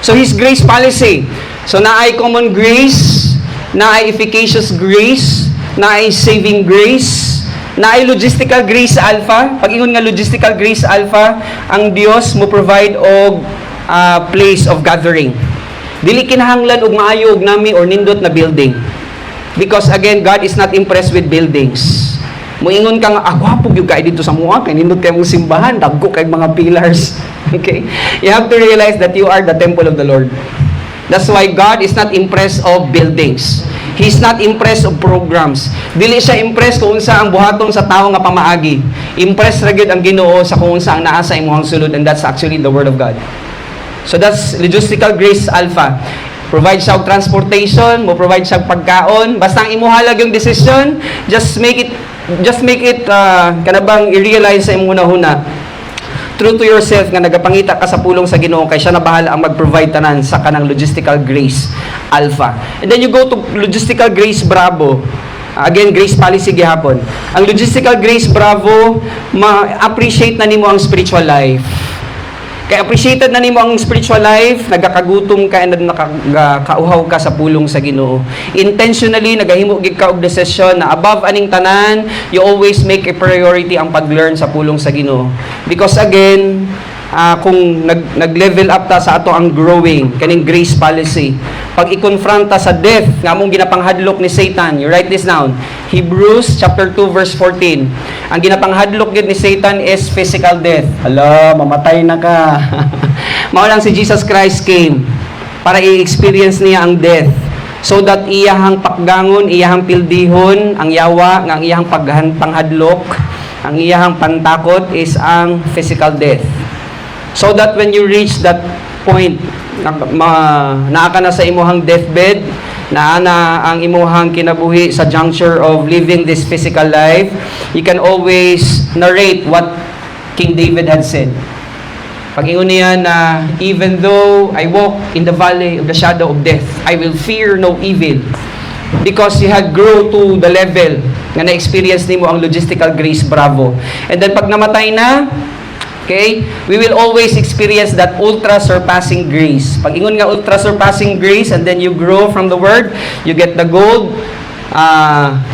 So his grace policy. So naay common grace, naay efficacious grace, naay saving grace, naay logistical grace alpha. Pag ingon nga logistical grace alpha, ang Dios mo provide og place of gathering. Dili kinahanglan og maayo og nami or nindot na building. Because again, God is not impressed with buildings. Moingon ka nga, gwapo gyud kay dito sa mua, kay nindot kay mong simbahan, dagko kay mga pillars. Okay? You have to realize that you are the temple of the Lord. That's why God is not impressed of buildings. He's not impressed of programs. Dili siya impressed kung unsa ang buhaton sa tawo nga pamaagi. Impressed ra gyud ang Ginoo sa kung unsa ang naa sa imong sulod, and that's actually the word of God. So that's logistical grace alpha. Provide siya og transportation, mo provide siya og pagkaon. Basta ang imuhalag yung decision, just make it kanabang i-realize sa imong una-una. True to yourself nga nagapangita ka sa pulong sa Ginoo kay siya na bahala ang mag-provide tanan sa kanang logistical grace alpha. And then you go to logistical grace bravo. Again, grace policy gihapon. Ang logistical grace bravo, ma-appreciate na nimo ang spiritual life. Kaya appreciated na nimo ang spiritual life, nagakagutom ka and nakauhaw ka sa pulong sa Ginoo. Intentionally nagahimo gid ka og decision na above aning tanan, you always make a priority ang pag-learn sa pulong sa Ginoo. Because again, kung nag-level up ta sa ato ang growing, kaning grace policy, pag i-confront ta sa death nga among ginapanghadlok ni Satan, you write this down. Hebrews chapter 2 verse 14. Ang ginapanghadlok gid ni Satan is physical death. Hala, mamatay na ka. Mao lang si Jesus Christ came para i-experience niya ang death, so that iyahang pakgangon, iyahang pildihon ang yawa nga ang iyahang panghadlok, ang iyahang pantakot is ang physical death. So that when you reach that point, naa ka na sa imuhang deathbed, naa na ang imuhang kinabuhi sa juncture of living this physical life, you can always narrate what King David had said. Pag-ingon niya na, even though I walk in the valley of the shadow of death, I will fear no evil. Because you had grown to the level na na-experience nimo ang logistical grace bravo. And then pag namatay na, okay, we will always experience that ultra-surpassing grace. Pag ingon nga ultra-surpassing grace, and then you grow from the word, you get the gold,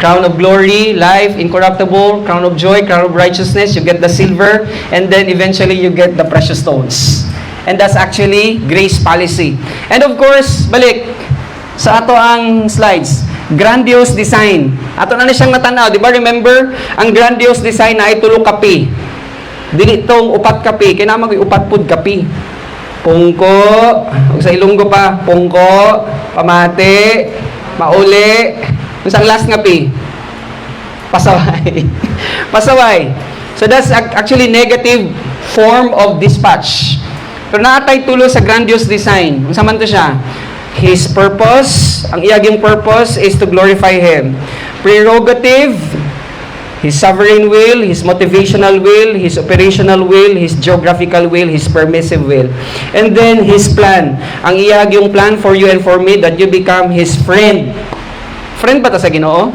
crown of glory, life, incorruptible, crown of joy, crown of righteousness, you get the silver, and then eventually you get the precious stones. And that's actually grace policy. And of course, balik sa ato ang slides, grandiose design. Ato na siyang natanaw, di ba? Remember, ang grandiose design na ay tulo kapi. Dili tong upat kapi, kaya naman upat pud kapi. Pungko, ug sa Ilonggo pa, pungko, pamate, mauli, usang last nga pi. Pasaway. Pasaway. So that's actually negative form of dispatch. Pero naatay tulo sa grandiose design. Unsa man to siya? His purpose, ang iyaging purpose is to glorify Him. Prerogative, His sovereign will, His motivational will, His operational will, His geographical will, His permissive will. And then His plan. Ang iyaging plan for you and for me that you become His friend. Friend ba ta sa Ginoo?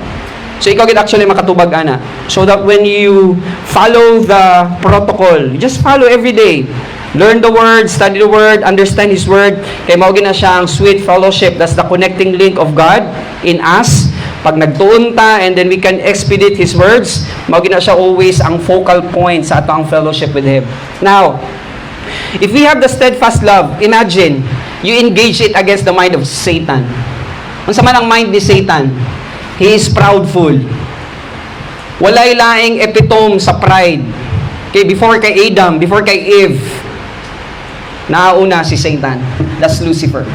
So ikaw gid actually makatubag ana. So that when you follow the protocol, you just follow every day. Learn the Word, study the Word, understand His Word. Kaya mao gina siya ang sweet fellowship. That's the connecting link of God in us. Pag nagtuon ta and then we can expedite His words, mao gina siya always ang focal point sa atong fellowship with Him. Now, if we have the steadfast love, imagine, you engage it against the mind of Satan. Unsa man ang mind ni Satan? He is proudful. Walay laing epitome sa pride. Okay, before kay Adam, before kay Eve, nauna si Satan. That's Lucifer.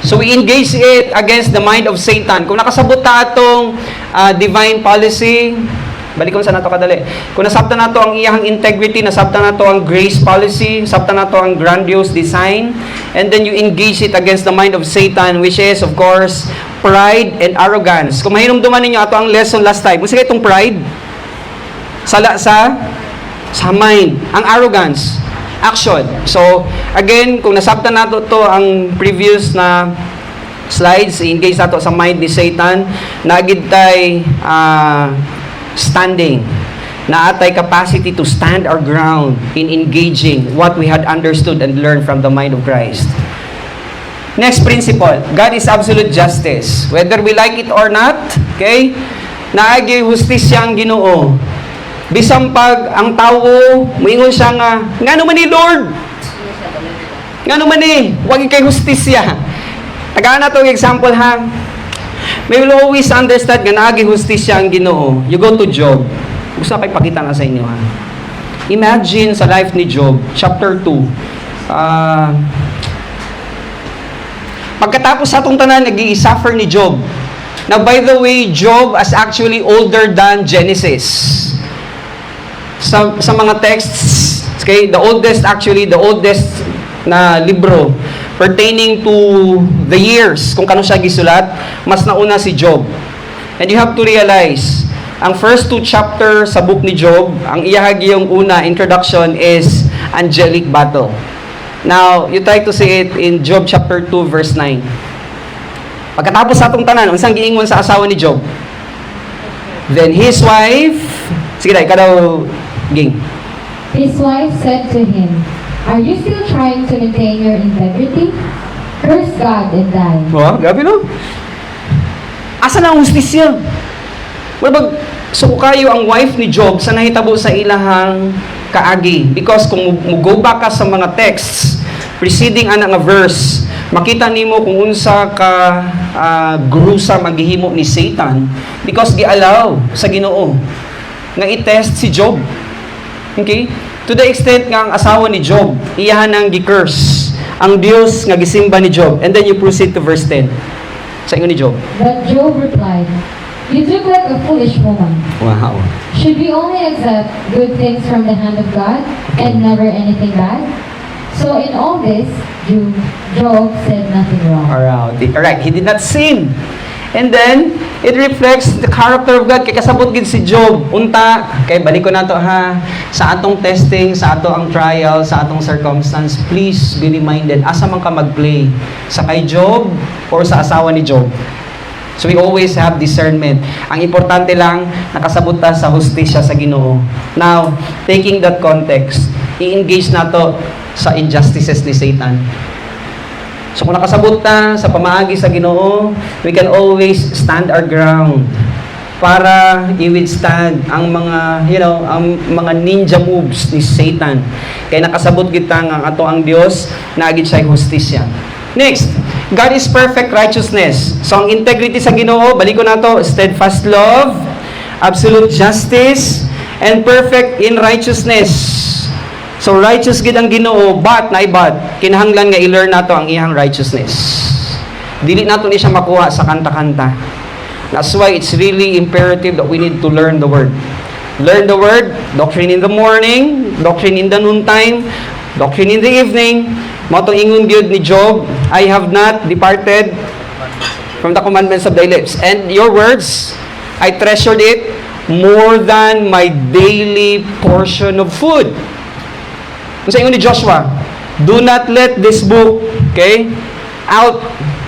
So we engage it against the mind of Satan. Kung nakasabot ta atong divine policy, balik ko sa nato kadali. Kung nasabtan nato ang iyang integrity, nasabtan nato ang grace policy, nasabtan nato ang grandiose design, and then you engage it against the mind of Satan, which is of course pride and arrogance. Kung mahinumduman ninyo ato ang lesson last time, kung sige itong pride, sala sa Sa mind. Ang arrogance, action. So, again, kung nasabtan nato to ang previous na slides, i-engage nato sa mind ni Satan, naagid tay standing. Naatay capacity to stand our ground in engaging what we had understood and learned from the mind of Christ. Next principle, God is absolute justice. Whether we like it or not, okay? Naagi hustisya ang Ginoo. Bisang pag ang tao, moingon siya nga naman ni Lord? Naman ni? Wag kay hustisya. Tagaan na to example ha. We will always understand nga naagi hustisya ang Ginoo. You go to Job. Gusto ko ipakita na sa inyo ha. Imagine sa life ni Job, chapter 2. Pagkatapos sa atong tanan, nag-i-suffer ni Job. Now, by the way, Job is actually older than Genesis. Sa mga texts, okay, the oldest na libro pertaining to the years, kung kano siya gisulat, mas nauna si Job. And you have to realize, ang first 2 chapter sa book ni Job, ang iyahagi yung una, introduction, is angelic battle. Now, you try to see it in Job chapter 2, verse 9. Pagkatapos sa atong tanan, unsang giingon sa asawa ni Job? Then his wife, sige na, ikaw daw, ging. His wife said to him, "Are you still trying to maintain your integrity? Curse God and die." Oh, gabi no? Asa na ang hustisya? Wala so kayo ang wife ni Job sa nahitabo sa ilahang kaagi. Because kung go back ka sa mga texts, preceding ana nga verse, makita nimo kung unsa ka gruesome maghihimo ni Satan because gialaw sa Ginoo nga i-test si Job. Okay? To the extent nga ang asawa ni Job, iyahan nang gi-curse ang Dios nga gisimba ni Job. And then you proceed to verse 10. Sa ingon ni Job. But Job replied, "You look like a foolish woman. Wow. Should we only accept good things from the hand of God and never anything bad?" So in all this, Job said nothing wrong. Alright, he did not sin. And then, it reflects the character of God. Kaya kasabot gid si Job. Unta, kay balik ko na to ha, sa atong testing, sa ato ang trial, sa atong circumstance, please be reminded, asa man ka mag-play? Sa kay Job or sa asawa ni Job? So we always have discernment. Ang importante lang, nakasabot ta sa hustisya sa Ginoo. Now, taking that context, i-engage nato sa injustices ni Satan. So kung nakasabot ta sa pamaagi sa Ginoo, we can always stand our ground para i-withstand ang mga, ang mga ninja moves ni Satan. Kaya nakasabot kita nga ato ang Dios na agid siya hustisya. Next, God is perfect righteousness. So ang integrity sa Ginoo, balik ko na to, steadfast love, absolute justice, and perfect in righteousness. So righteous gid ang Ginoo, but kinahanglan nga i-learn nato ang iyang righteousness. Dili nato ni siya makuha sa kanta-kanta. That's why it's really imperative that we need to learn the word. Learn the word, doctrine in the morning, doctrine in the noontime, doctrine in the evening. Mao tong ingon gyud ni Job, I have not departed from the commandments of thy lips. And your words, I treasured it more than my daily portion of food. Sa ingon ni Joshua, do not let this book,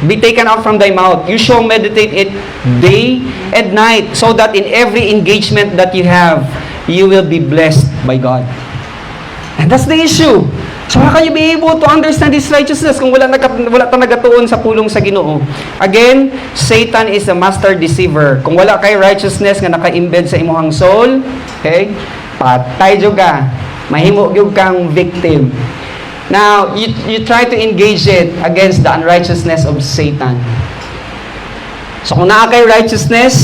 be taken out from thy mouth. You shall meditate it day and night, so that in every engagement that you have, you will be blessed by God. And that's the issue. So how can you be able to understand this righteousness kung wala ta nagatuon sa pulong sa Ginoo? Again, Satan is a master deceiver. Kung wala kay righteousness nga naka-embed sa imong soul, patay jud ka. Mahimo gyud kang victim. Now, you try to engage it against the unrighteousness of Satan. So kung naa kay righteousness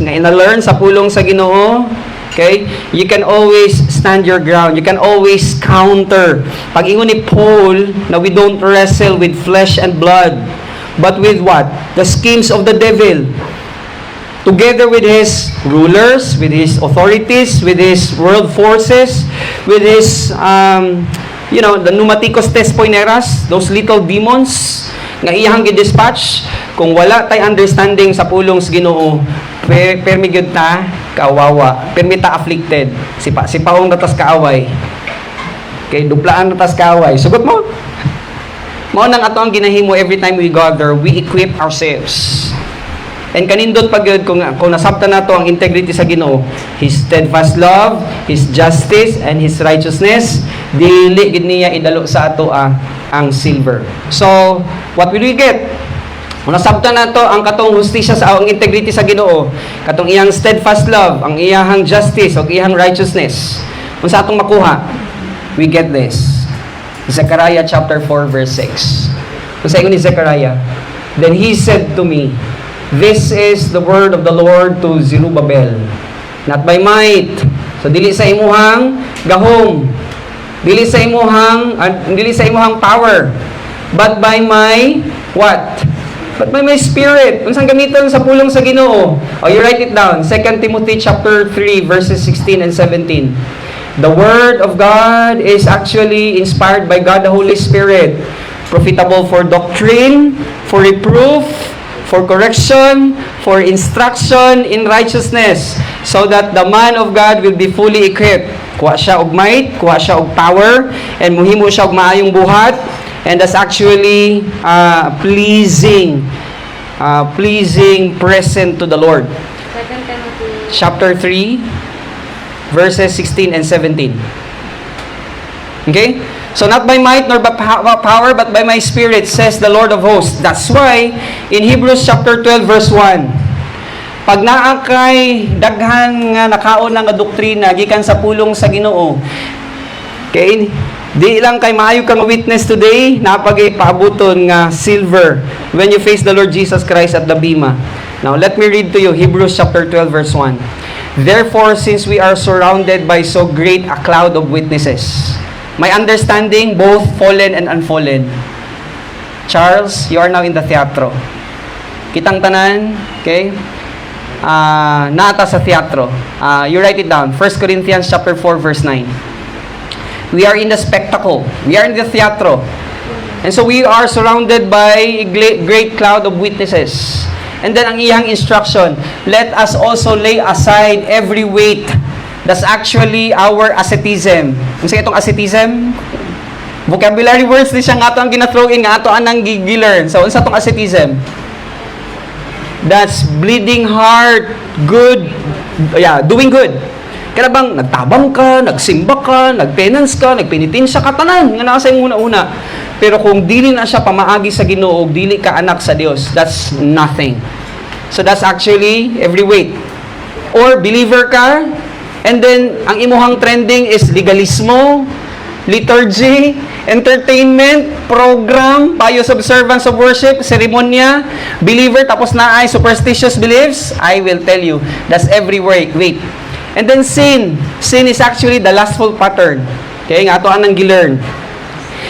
nga ina-learn sa pulong sa Ginoo, you can always stand your ground. You can always counter. Pag ingon ni Paul na we don't wrestle with flesh and blood, but with what? The schemes of the devil. Together with his rulers, with his authorities, with his world forces, with his, the pneumaticos tespoineras, those little demons, nga iyang gidispatch, kung wala tay understanding sa pulong sa Ginoo, permigod ta, Kaawawa. Permita afflicted. Sipahong natas kaaway. Okay, duplaan natas kaaway. Sugot mo? Mao nang ato ang ginahimo every time we gather, we equip ourselves. And kanindot pag yun, kung nasabtan nato ang integrity sa Ginoo, His steadfast love, His justice, and His righteousness, dili gid niya idalo sa ato ang silver. So, what will we get? Kung nasabtan nato ang katong hustisya sa ang integrity sa Ginoo, katong iyang steadfast love, ang iyang justice, o iyang righteousness, kung sa atong makuha, we get this. Zechariah chapter 4 verse 6. Kung sa ingon ni Zechariah, then he said to me, this is the word of the Lord to Zerubbabel, not by might. So dili sa imuhang gahom, dili sa imuhang power, but by my what? But by my spirit. Unsang gamiton sa pulong sa Ginoo? Oh, you write it down. 2 Timothy chapter 3 verses 16 and 17. The word of God is actually inspired by God the Holy Spirit, profitable for doctrine, for reproof, for correction, for instruction in righteousness, so that the man of God will be fully equipped. Kuha siya og might, kuha siya og power, and muhimo siya og maayong buhat, and that's actually pleasing present to the Lord. 2 Timothy. Chapter 3, verses 16 and 17. Okay? So not by might nor by power, but by my spirit, says the Lord of hosts. That's why, in Hebrews chapter 12, verse 1, pag naa kay daghan nga nakaon nga doktrina gikan sa pulong sa Ginoo, okay, di lang kay maayo kang witness today, napag-ipaabuton nga silver when you face the Lord Jesus Christ at the bima. Now, let me read to you Hebrews chapter 12, verse 1. Therefore, since we are surrounded by so great a cloud of witnesses, my understanding, both fallen and unfallen. Charles, you are now in the teatro. Kitang tanan, okay? Naata sa teatro. You write it down. 1 Corinthians chapter 4, verse 9. We are in the spectacle. We are in the teatro. And so we are surrounded by a great cloud of witnesses. And then ang iyang instruction, let us also lay aside every weight. That's actually our asceticism. Kung sa itong asceticism, vocabulary words din siya nga ito ang gina-throw in, nga ito ang gilearn. So, unsa itong asceticism? That's bleeding heart, good, doing good. Kaya bang nagtabang ka, nagsimba ka, nagpenance ka, nagpenitensya ka, tanan, nga nasa yung una-una. Pero kung dili na siya pamaagi sa Ginoo, dili ka anak sa Dios, that's nothing. So that's actually every weight. Or believer ka, and then ang imuhang trending is legalismo, liturgy, entertainment, program, pious observance of worship, seremonya, believer, tapos na ay superstitious beliefs. I will tell you, that's every weight. And then sin. Sin is actually the lustful pattern. Okay, nga ito anang gilearn.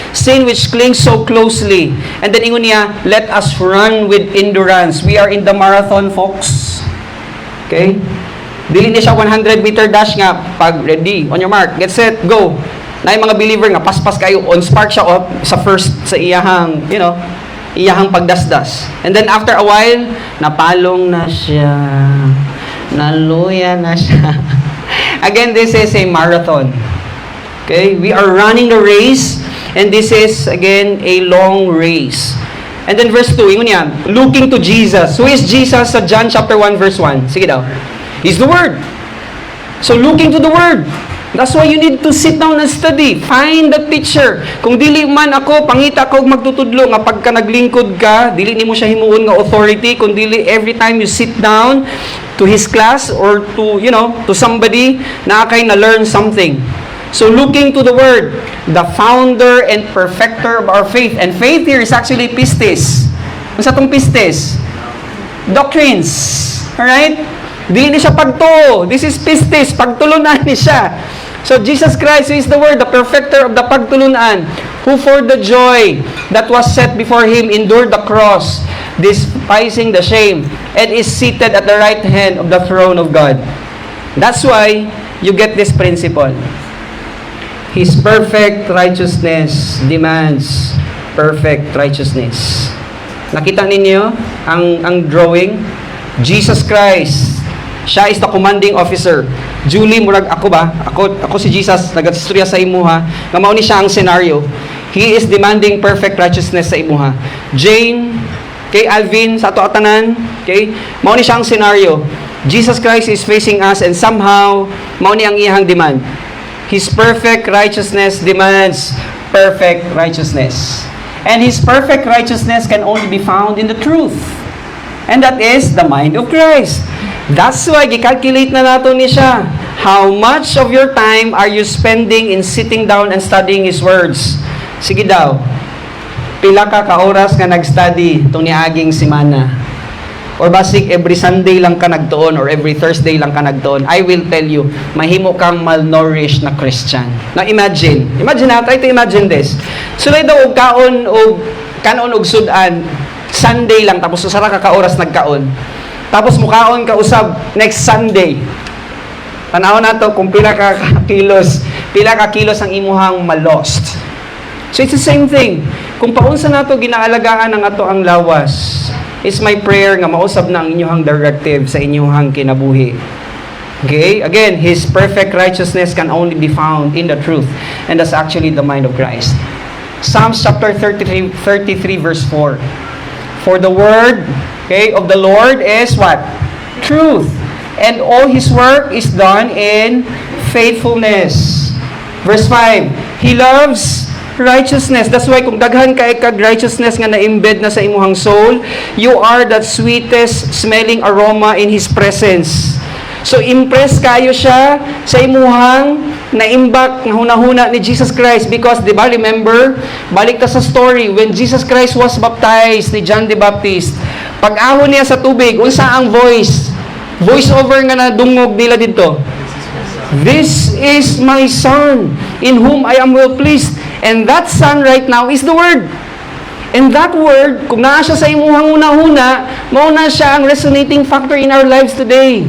Sin which clings so closely. And then ingon niya, let us run with endurance. We are in the marathon, folks. Okay? Dili niya siya 100-meter dash nga, pag ready, on your mark, get set, go. Na yung mga believer nga, paspas kayo, on spark siya sa first, sa iyahang, iyahang pagdasdas. And then after a while, napalong na siya. Naluya na siya. Again, this is a marathon. Okay? We are running the race. And this is, again, a long race. And then verse 2, ingon niya, looking to Jesus. Who is Jesus sa John chapter 1, verse 1? Sige daw. He's the Word. So, looking to the Word. That's why you need to sit down and study. Find the teacher. Kung dili man ako, pangita ko magtutudlo, nga pagka naglingkod ka, dili nimo siya himuon nga authority, kung dili every time you sit down to his class or to, to somebody, na kay na learn something. So, looking to the Word, the founder and perfecter of our faith. And faith here is actually pistis. Ano sa itong pistis? Doctrines. Alright? Di siya pagtuo. This is pistis. Pagtulunan ni siya. So, Jesus Christ is the Word, the perfecter of the pagtulunan, who for the joy that was set before Him endured the cross, despising the shame, and is seated at the right hand of the throne of God. That's why you get this principle. His perfect righteousness demands perfect righteousness. Nakita ninyo ang drawing? Jesus Christ Siya is the commanding officer. Julie, murag ako ba? Ako si Jesus, nagastorya sa imuha. Nga mao ni siya ang scenario. He is demanding perfect righteousness sa imuha. Jane, kay Alvin, sa ato atanan, okay? Mao ni siya ang scenario. Jesus Christ is facing us and somehow, mao ni ang iyang demand. His perfect righteousness demands perfect righteousness. And His perfect righteousness can only be found in the truth. And that is the mind of Christ. That's why, gikalculate na nato ni siya. How much of your time are you spending in sitting down and studying His words? Sige daw, pila ka oras nga nag-study itong niaging simana? Or basic every Sunday lang ka nagtuon or every Thursday lang ka nagtuon? I will tell you, mahimo kang malnourished na Christian. Now imagine na, try to imagine this. Sulay daw og kaon og sudan, Sunday lang, tapos usara ka oras nagkaon. Tapos mukaon ka usab next Sunday. Tanaw na to kung pila ka kilos ang imuhang malost. So it's the same thing. Kung paunsa nato ginaalagaan ang ato ang lawas, it's my prayer nga mausab na ang inyong directive sa inyong kinabuhi. Okay? Again, His perfect righteousness can only be found in the truth. And that's actually the mind of Christ. Psalms chapter 33 verse 4. For the word, okay, of the Lord is what? Truth. And all His work is done in faithfulness. Verse 5. He loves righteousness. That's why kung daghan ka kag righteousness nga na-embed na sa imuhang soul, you are that sweetest smelling aroma in His presence. So impress kayo siya sa imuhang naimbak nga hunahuna ni Jesus Christ because di ba remember balik ta sa story when Jesus Christ was baptized ni John the Baptist. Pag-ahon niya sa tubig, unsa ang voice over nga nadungog nila dito. This is my son in whom I am well pleased. And that son right now is the Word. And that Word, kung naa siya sa imuhang una-huna, mauna siya ang resonating factor in our lives today.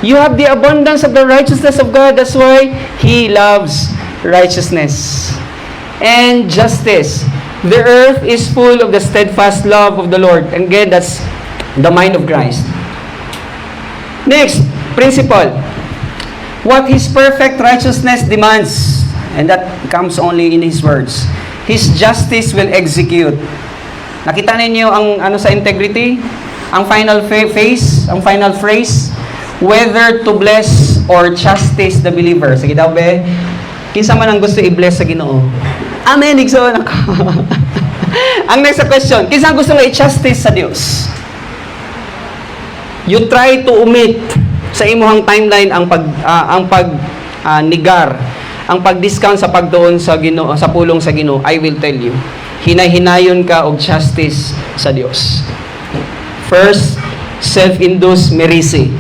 You have the abundance of the righteousness of God. That's why He loves righteousness and justice. The earth is full of the steadfast love of the Lord. And again, that's the mind of Christ. Next, principle. What His perfect righteousness demands, and that comes only in His words. His justice will execute. Nakita ninyo ang ano sa integrity? Ang final phrase, whether to bless or chastise the believer. Sige daw be, kinsa man ang gusto i-bless sa Ginoo? Amen, igsoon ako. Ang next question, kinsa ang gusto nga i-chastise sa Dios? You try to omit sa imuhang timeline ang ang pag-discount sa pagtuon sa Ginoo, sa pulong sa Ginoo. I will tell you, hinay-hinayon ka og justice sa Dios. First, self-induced mercy.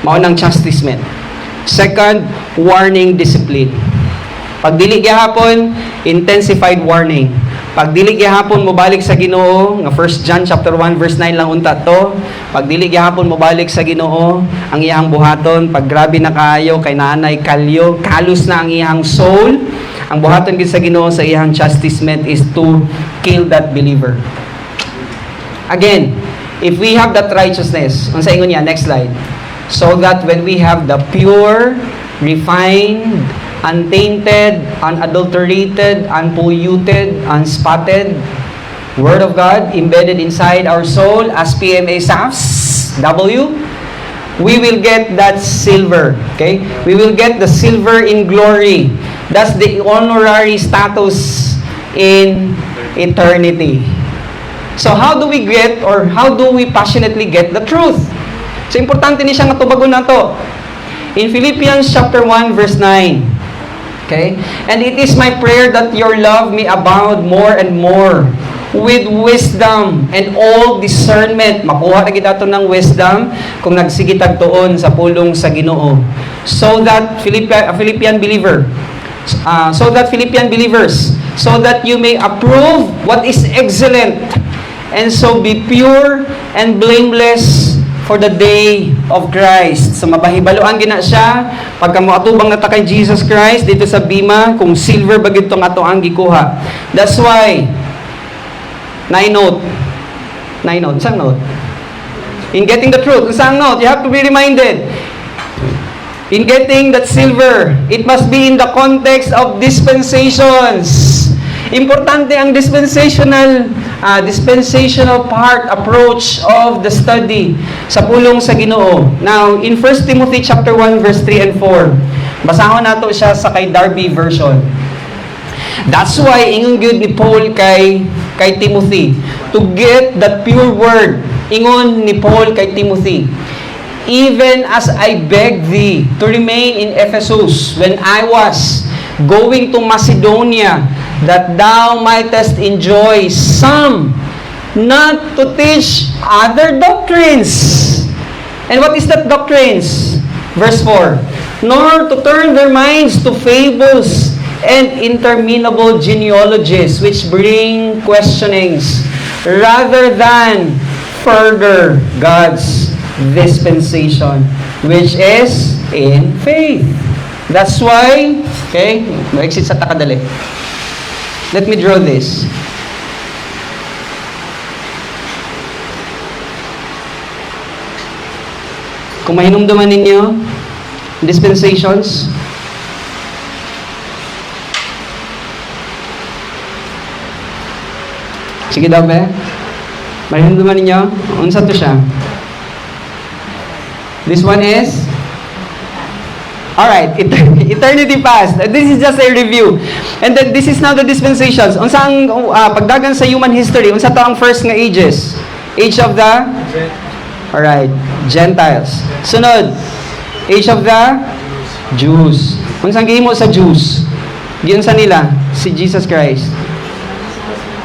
Mao nang chastisement. Second, warning discipline. Pag dili gyapon, intensified warning. Pag dili gyapon mo balik sa Ginoo, nga 1 John chapter 1 verse 9 lang unta to. Pag dili gyapon mo balik sa Ginoo, ang iyang buhaton pag grabe na kaayo kay naanay kalyo, kalos na ang iyang soul. Ang buhaton gid sa Ginoo sa iyang chastisement is to kill that believer. Again, if we have that righteousness, unsa ingon niya, next slide. So that when we have the pure, refined, untainted, unadulterated, unpolluted, unspotted Word of God embedded inside our soul as PMA SAFs, W, we will get that silver, okay? We will get the silver in glory. That's the honorary status in eternity. So how do we get or how do we passionately get the truth? So importante ni siya nga tubagon na to. In Philippians chapter 1 verse 9. Okay? And it is my prayer that your love may abound more and more with wisdom and all discernment. Makuha na kita ito ng wisdom kung nagsigitag tuon sa pulong sa Ginoo. So that Philippian believers, so that you may approve what is excellent, and so be pure and blameless for the day of Christ. So mabahibaluan gina siya pagka moatubang na ta kay Jesus Christ dito sa bima kung silver ba gid tong ato ang gikuha. That's why nine note. Saan note? In getting the truth, saan note? You have to be reminded. In getting that silver, it must be in the context of dispensations. Importante ang dispensational part, approach of the study sa pulong sa Ginoo. Now, in 1 Timothy chapter 1 verse 3 and 4, basahon nato siya sa kay Darby version. That's why ingon gyud ni Paul kay Timothy to get that pure word. Ingon ni Paul kay Timothy, even as I beg thee to remain in Ephesus when I was going to Macedonia, that thou mightest enjoy some, not to teach other doctrines. And what is that doctrines? Verse 4, nor to turn their minds to fables and interminable genealogies which bring questionings, rather than further God's dispensation, which is in faith. That's why, okay, ma-exit sa takadali. Let me draw this. Kung mahinumduman ninyo, dispensations, sige daw ba? Mahinumduman ninyo, unsa to siya? This one is? Alright, eternity past. This is just a review. And then this is now the dispensations. Unsa ang pagdagan sa human history, unsa to ang first nga ages? Age of the? Alright, Gentiles. Sunod, age of the? Jews. Unsa ang gihimo sa Jews? Giunsa nila? Si Jesus Christ.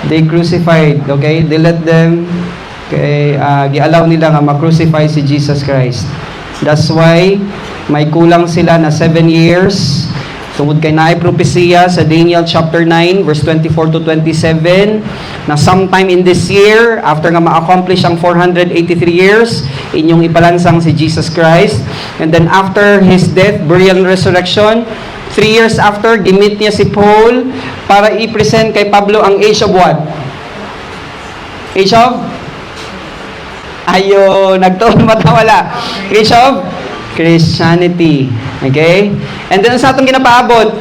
They crucified, okay? They let them, okay, gialaw nila nga ma-crucify si Jesus Christ. That's why may kulang sila na 7 years. Tungod kay naay propesiya sa Daniel chapter 9 verse 24 to 27 na sometime in this year, after nga ma-accomplish ang 483 years, inyong ipalansang si Jesus Christ. And then after His death, burial, and resurrection, 3 years after, gimit niya si Paul para i-present kay Pablo ang age of what? Age of? Ayo, nagtuon matawala. Age of Christianity. Okay? And then sa atong ginapaabot,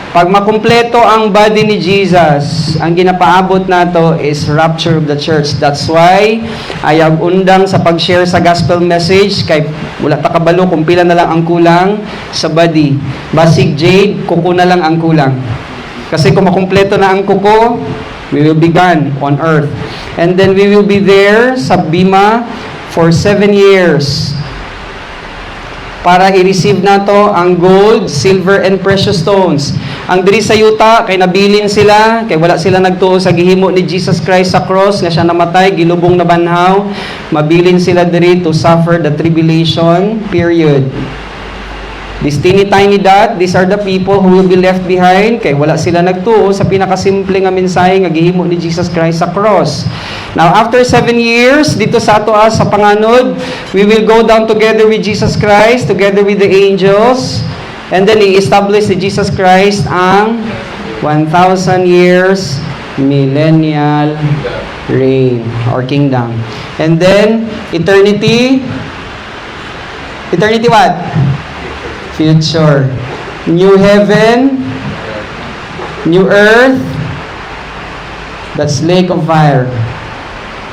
pag makumpleto ang body ni Jesus, ang ginapaabot nato is rapture of the church. That's why ayag undang sa pag-share sa gospel message kay wala ta kabalo kung pila na lang ang kulang sa body. Basig jade, kuko na lang ang kulang. Kasi kung makumpleto na ang kuko, we will be gone on earth. And then we will be there sa Bima for 7 years para i-receive nato ang gold, silver, and precious stones. Ang diri sa yuta, kay nabilin sila, kay wala sila nagtuo sa gihimo ni Jesus Christ sa cross, nga siya namatay, gilubong na banhaw, mabilin sila diri to suffer the tribulation period. This teeny tiny dot, these are the people who will be left behind, kay wala sila nagtuo sa pinakasimple nga mensahe nga gihimo ni Jesus Christ sa cross. Now, after 7 years, dito sa ato sa panganod, we will go down together with Jesus Christ, together with the angels, and then i-establish si Jesus Christ ang 1,000 years millennial reign or kingdom. And then, eternity what? Future. New heaven, new earth, that's lake of fire.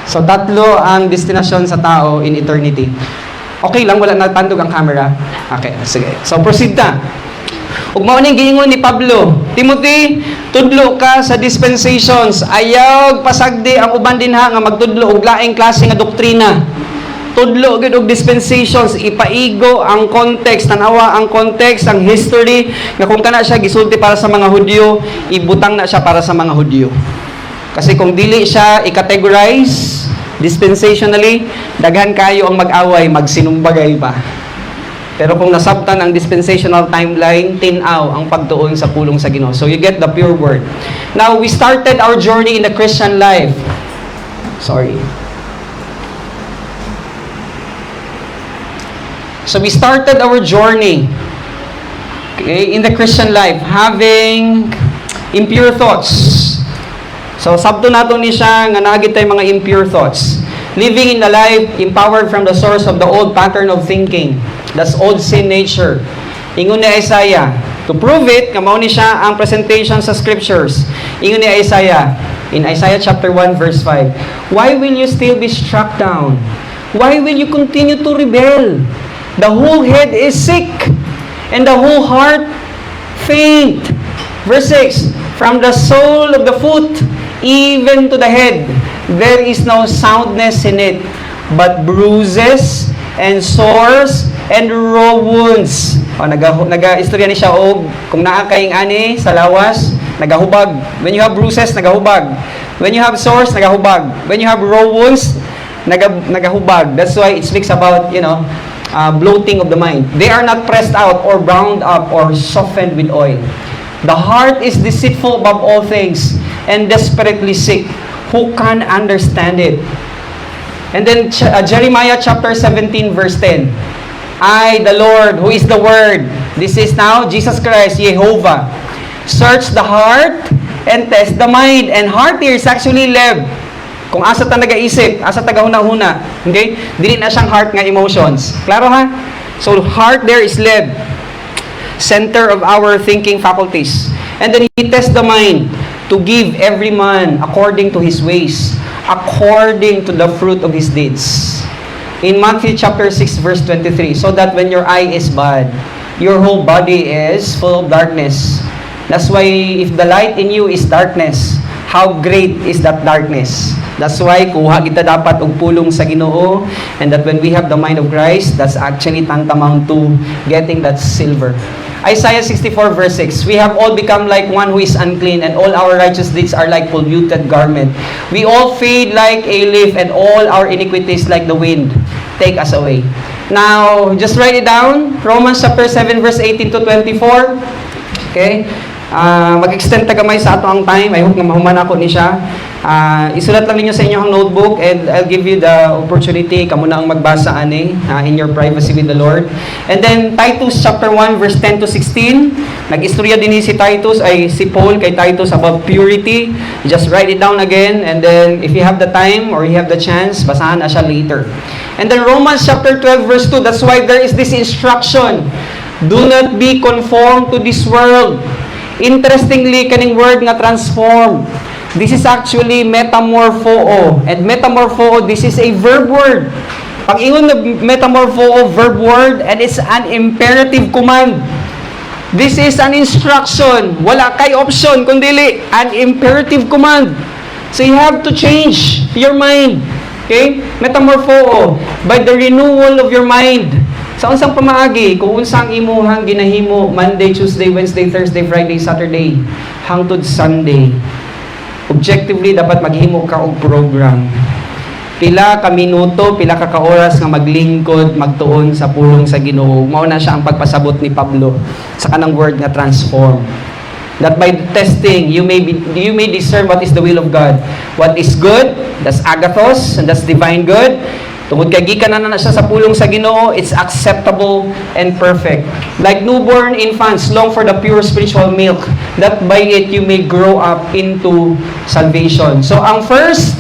So, tatlo ang destinasyon sa tao in eternity. Okay lang, wala natandog ang camera. Okay, sige. So, proceed na. Ug mao ning giingon ni Pablo, Timothy, tudlo ka sa dispensations. Ayaw pasagdi ang uban dinha nga magtudlo og laing klase nga doktrina. Tudlo gid og dispensations, ipaigo ang context, tanawa ang context, ang history nga kung kana siya gisulti para sa mga Hudyo, ibutang na siya para sa mga Hudyo. Kasi kung dili siya i-categorize dispensationally, daghan kayo ang mag-away, magsinumbagay pa. Pero kung nasabtan ang dispensational timeline, tinaw ang pagtuon sa pulong sa Ginoo. So you get the pure word. Now, we started our journey in the Christian life. So we started our journey, okay, in the Christian life, having impure thoughts. So sabto nato ni siya nga naagid tay mga impure thoughts. Living in a life empowered from the source of the old pattern of thinking. That's old sin nature. Ingon ni Isaiah, to prove it, kamaw ni siya ang presentation sa scriptures. Ingon ni Isaiah, in Isaiah chapter 1 verse 5, why will you still be struck down? Why will you continue to rebel? The whole head is sick, and the whole heart faint. Verse 6, from the sole of the foot even to the head, there is no soundness in it, but bruises and sores and raw wounds. Naga-istorya ni siya og kung naa kayong ani sa lawas, nagahubag. When you have bruises, nagahubag. When you have sores, nagahubag. When you have raw wounds, nagahubag. That's why it speaks about, bloating of the mind. They are not pressed out or bound up or softened with oil. The heart is deceitful above all things and desperately sick. Who can understand it? And then Jeremiah chapter 17 verse 10. I, the Lord, who is the Word. This is now Jesus Christ, Jehovah. Search the heart and test the mind. And heart here is actually leb. Kung asa ta nag-iisip, asa ta gahuna-huna. Okay? Dili na siyang heart nga emotions. Klaro ha? So heart there is leb. Center of our thinking faculties. And then He tests the mind to give every man according to his ways, according to the fruit of his deeds. In Matthew chapter 6 verse 23, so that when your eye is bad, your whole body is full of darkness. That's why if the light in you is darkness, how great is that darkness? That's why kuha kita dapat og pulong sa Ginoo, and that when we have the mind of Christ, that's actually tantamount to getting that silver. Isaiah 64 verse 6, we have all become like one who is unclean, and all our righteous deeds are like polluted garment. We all fade like a leaf, and all our iniquities like the wind take us away. Now, just write it down. Romans chapter 7 verse 18 to 24. Okay? Mag-extend tagamay sa ato ang time. I hope na mahuman ako ni siya. Isulat lang ninyo sa inyo ang notebook, and I'll give you the opportunity. Kamu na ang magbasa ani in your privacy with the Lord. And then Titus chapter 1 verse 10 to 16. Nag-istorya din si Titus, si Paul kay Titus about purity. Just write it down again, and then if you have the time or you have the chance, basahan na siya later. And then Romans chapter 12 verse 2. That's why there is this instruction. Do not be conformed to this world. Interestingly, kaning word nga transform, this is actually metamorpho. And metamorpho, this is a verb word. Pag ingon na metamorpho, verb word, and it's an imperative command. This is an instruction. Wala kay option, kundili an imperative command. So you have to change your mind. Okay? Metamorpho, by the renewal of your mind. Sa unsang pamaagi, kung unsang imuhang ginahimo Monday, Tuesday, Wednesday, Thursday, Friday, Saturday, hangtod Sunday, objectively dapat maghimo ka og program. Pila ka minuto, pila ka oras nga maglingkod, magtuon sa pulong sa Ginoo. Mao na siya ang pagpasabot ni Pablo sa kanang word nga transform. That by testing, you may discern what is the will of God. What is good, that's agathos, and that's divine good. Tungod kay gikan na siya sa pulong sa Ginoo, it's acceptable and perfect. Like newborn infants long for the pure spiritual milk, that by it you may grow up into salvation. So ang first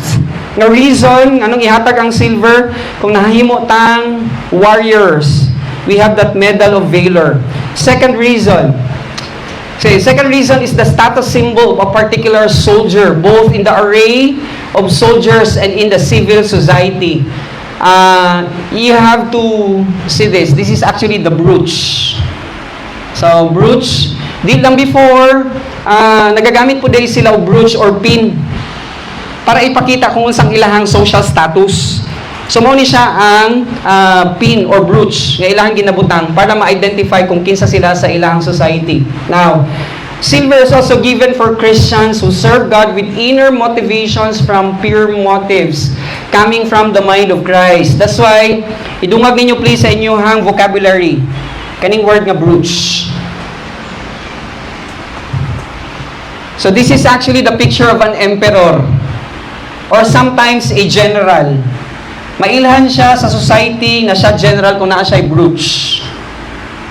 nga reason anong ihatag ang silver, kung nahimo tang warriors, we have that medal of valor. Second reason is the status symbol of a particular soldier, both in the array of soldiers and in the civil society. You have to see this. This is actually the brooch. So, brooch. Di lang before, nagagamit po dahil sila o brooch or pin para ipakita kung unsang ilahang social status. So, mo ni siya ang pin or brooch nga ilahang ginabutang para ma-identify kung kinsa sila sa ilahang society. Now, silver is also given for Christians who serve God with inner motivations from pure motives coming from the mind of Christ. That's why, idungag ninyo please sa inyong vocabulary. Kaning word nga brooch. So this is actually the picture of an emperor or sometimes a general. Mailhan siya sa society na siya general kung naa siya brooch.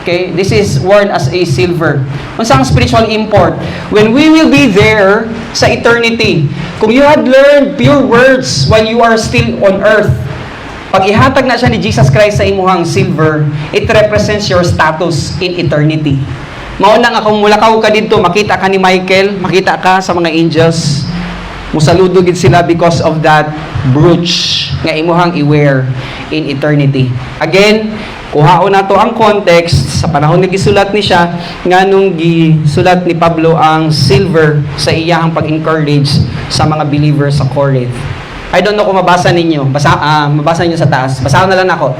Okay, this is worn as a silver. Unsang spiritual import? When we will be there sa eternity, kung you had learned pure words while you are still on earth, Pag ihatag na siya ni Jesus Christ sa imuhang silver, it represents your status in eternity. Mauna nga kung mulakaw ka dito, makita ka ni Michael, makita ka sa mga angels, musaludo gid sila because of that brooch nga imuhang i-wear in eternity. Again, kuhaon nato ang context sa panahon nga gisulat ni siya nganong gisulat ni Pablo ang silver sa iyang pag-encourage sa mga believers sa Corinth. I don't know kung mabasa ninyo. Mabasa ninyo sa taas. Basahan na lang ako.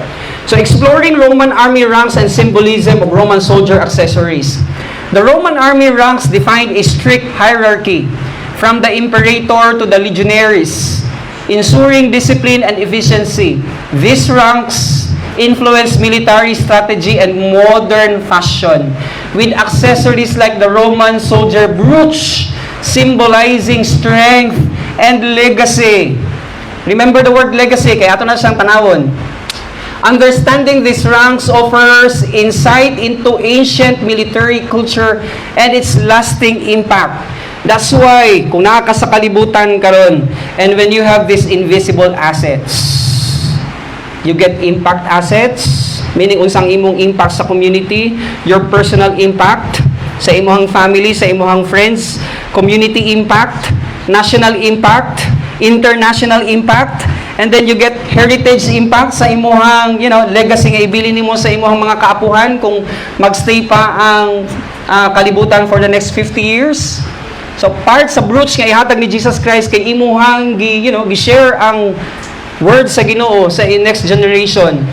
So, exploring Roman army ranks and symbolism of Roman soldier accessories. The Roman army ranks defined a strict hierarchy from the imperator to the legionaries, ensuring discipline and efficiency. These ranks influence military strategy and modern fashion, with accessories like the Roman soldier brooch, symbolizing strength and legacy. Remember the word legacy, kaya ito na siyang tanawon. Understanding these ranks offers insight into ancient military culture and its lasting impact. That's why, kung nakaka sa kalibutan karon, and when you have these invisible assets, you get impact assets, meaning unsang imong impact sa community, your personal impact, sa imong family, sa imong friends, community impact, national impact, international impact, and then you get heritage impact sa imuhang, legacy nga ibili nimo sa imuhang mga kaapuhan kung magstay pa ang kalibutan for the next 50 years. So part sa brooch nga ihatag ni Jesus Christ kay imuhang gi-share ang word sa Ginoo sa next generation.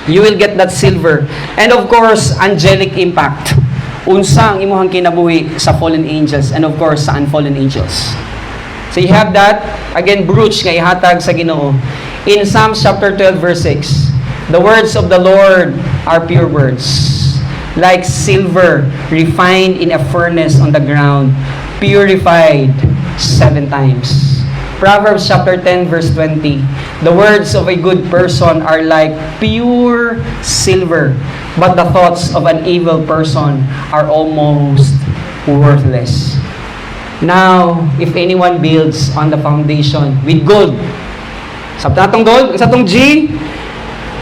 You will get that silver. And of course, angelic impact. Unsa ang imuhang kinabuhi sa fallen angels and of course sa unfallen angels. So you have that, again, brooch nga ihatag sa Ginoo. In Psalms chapter 12 verse 6, the words of the Lord are pure words, like silver refined in a furnace on the ground, purified 7 times. Proverbs chapter 10 verse 20, the words of a good person are like pure silver, but the thoughts of an evil person are almost worthless. Now, if anyone builds on the foundation with gold, sa tatong gold, sa tatong G,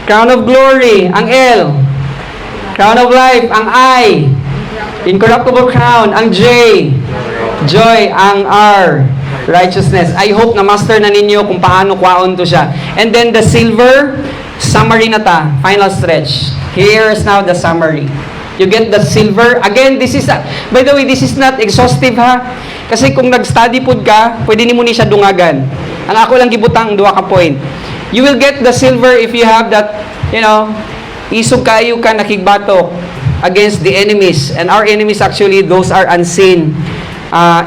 crown of glory, ang L, crown of life, ang I, incorruptible crown, ang J, joy, ang R, righteousness. I hope na master na ninyo kung paano kwaon to siya. And then the silver, summary na ta, final stretch. Here's now the summary. You get the silver. Again, by the way, this is not exhaustive ha. Kasi kung nag-study pod ka, pwede ni mo ni siya dungagan. Ang ako lang gibutang, 2 ka point. You will get the silver if you have that, isog kayo ka nakigbatok against the enemies. And our enemies actually, those are unseen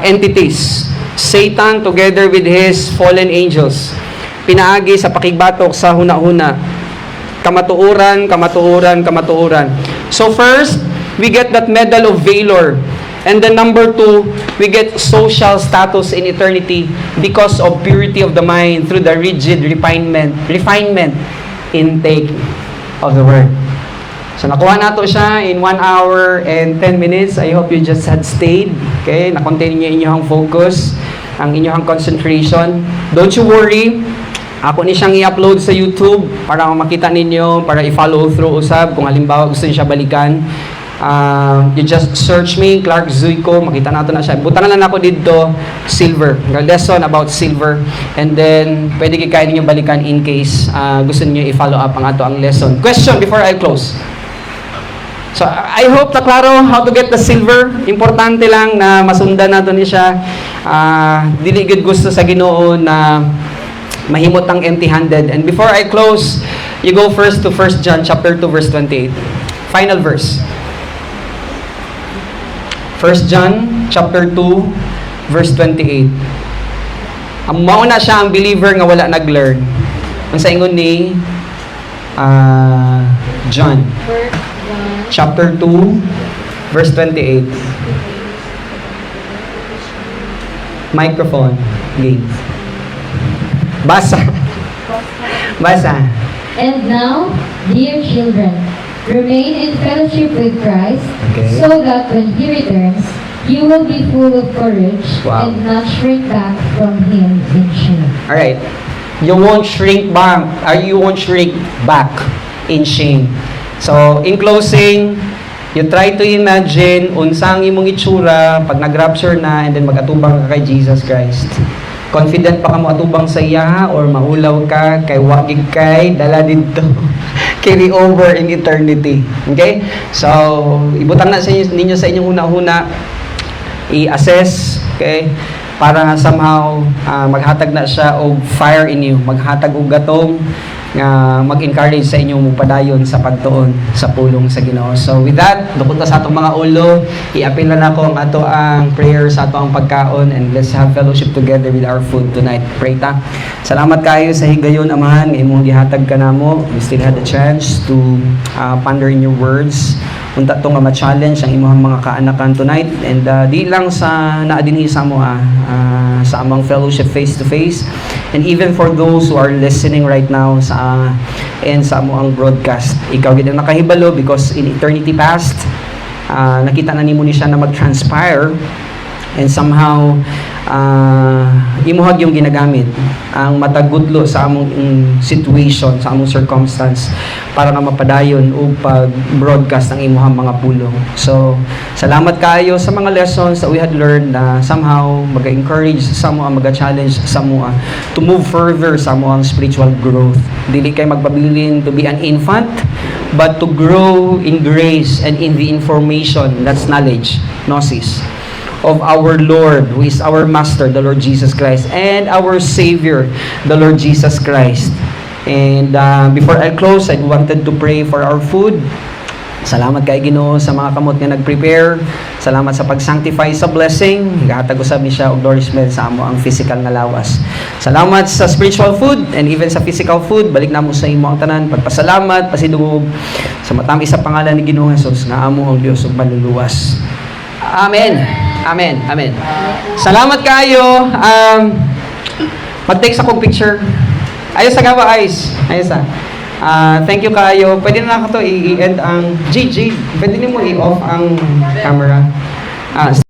entities. Satan together with his fallen angels. Pinaagi sa pakigbatok sa huna-huna. Kamatuuran. So first, we get that medal of valor. And then number 2, we get social status in eternity because of purity of the mind through the rigid refinement intake of the word. So nakuha nato siya in 1 hour and 10 minutes. I hope you just had stayed. Okay, na-contain niyo inyong focus, ang inyong concentration. Don't you worry. Ako ni siyang i-upload sa YouTube para makita ninyo, para i-follow through usab kung halimbawa gusto niyo siya balikan. You just search me, Clark Zuico, makita nato na siya. Buta na lang ako dito, silver. Lesson about silver. And then, pwede kayo ninyo balikan in case gusto niyo i-follow up ang ato ang lesson. Question before I close. So, I hope na klaro how to get the silver. Importante lang na masundan nato ni siya. Dili gud gusto sa Ginoo na mahimot ang empty-handed. And before I close, you go first to 1 John chapter 2 verse 28. Final verse. 1 John chapter 2 verse 28. Ang mauna siya ang believer nga wala nag-learn. Ang sa ingon ni John chapter 2 verse 28. Microphone. Game. Basa. And now, dear children, remain in fellowship with Christ, Okay. so that when He returns, you will be full of courage Wow. and not shrink back from Him in shame. Alright. you won't shrink back, you won't shrink back in shame. So, in closing, you try to imagine unsang imong itsura pag nag-rapture na and then mag-atubang ka kay Jesus Christ. Confident pa ka mo atubang sa iya or maulaw ka kay wagig kay dala dito carry over in eternity. Okay? So, ibutang na sa inyo, ninyo sa inyong una-una i-assess, okay? Para somehow maghatag na siya og fire in you, maghatag og gatong nga mag-encourage sa inyong mupadayon sa pagtuon sa pulong sa Ginoo. So with that, dukot na sa atong mga ulo, i-apil na nako ang ato ang prayer sa ato ang pagkaon, and let's have fellowship together with our food tonight. Pray ta. Salamat kayo sa higayon, Amahan, nga imong gihatag kanamo. We still had the chance to ponder in your words. Unta to nga ma-challenge ang imong mga kaanakan tonight, and di lang sa naadinhi sa mo sa among fellowship face to face, and even for those who are listening right now sa amo ang broadcast, ikaw gid ang nakahibalo because in eternity past nakita na nimo ni siya na mag-transpire, and somehow imuhag yung ginagamit ang matagudlo sa among situation, sa among circumstance para nga mapadayon o pag-broadcast ang imuhang mga pulong. So, salamat kayo sa mga lessons that we had learned na somehow mag-encourage sa mo, mag-challenge sa mo to move further sa mo ang spiritual growth. Dili kay magpabilin to be an infant, but to grow in grace and in the information, that's knowledge, gnosis, of our Lord, who is our Master, the Lord Jesus Christ, and our Savior, the Lord Jesus Christ. And before I close, I wanted to pray for our food. Salamat kay Ginoo sa mga kamot nga nag-prepare. Salamat sa pag-sanctify sa blessing. Higatag usab ni siya og nourishment sa amo ang physical na lawas. Salamat sa spiritual food and even sa physical food. Balik na mo sa imo ang tanan. Pagpasalamat, pasidungog sa matamis sa pangalan ni Ginoong Hesus nga amo ang Dios ug manluluwas. Amen. Amen. Amen. Salamat kayo. Mag-take sa kong picture. Ayos sa gawa, ayos. Ayos thank you kayo. Pwede na ako to i-end ang GG. Pwede niyo mo i-off ang camera.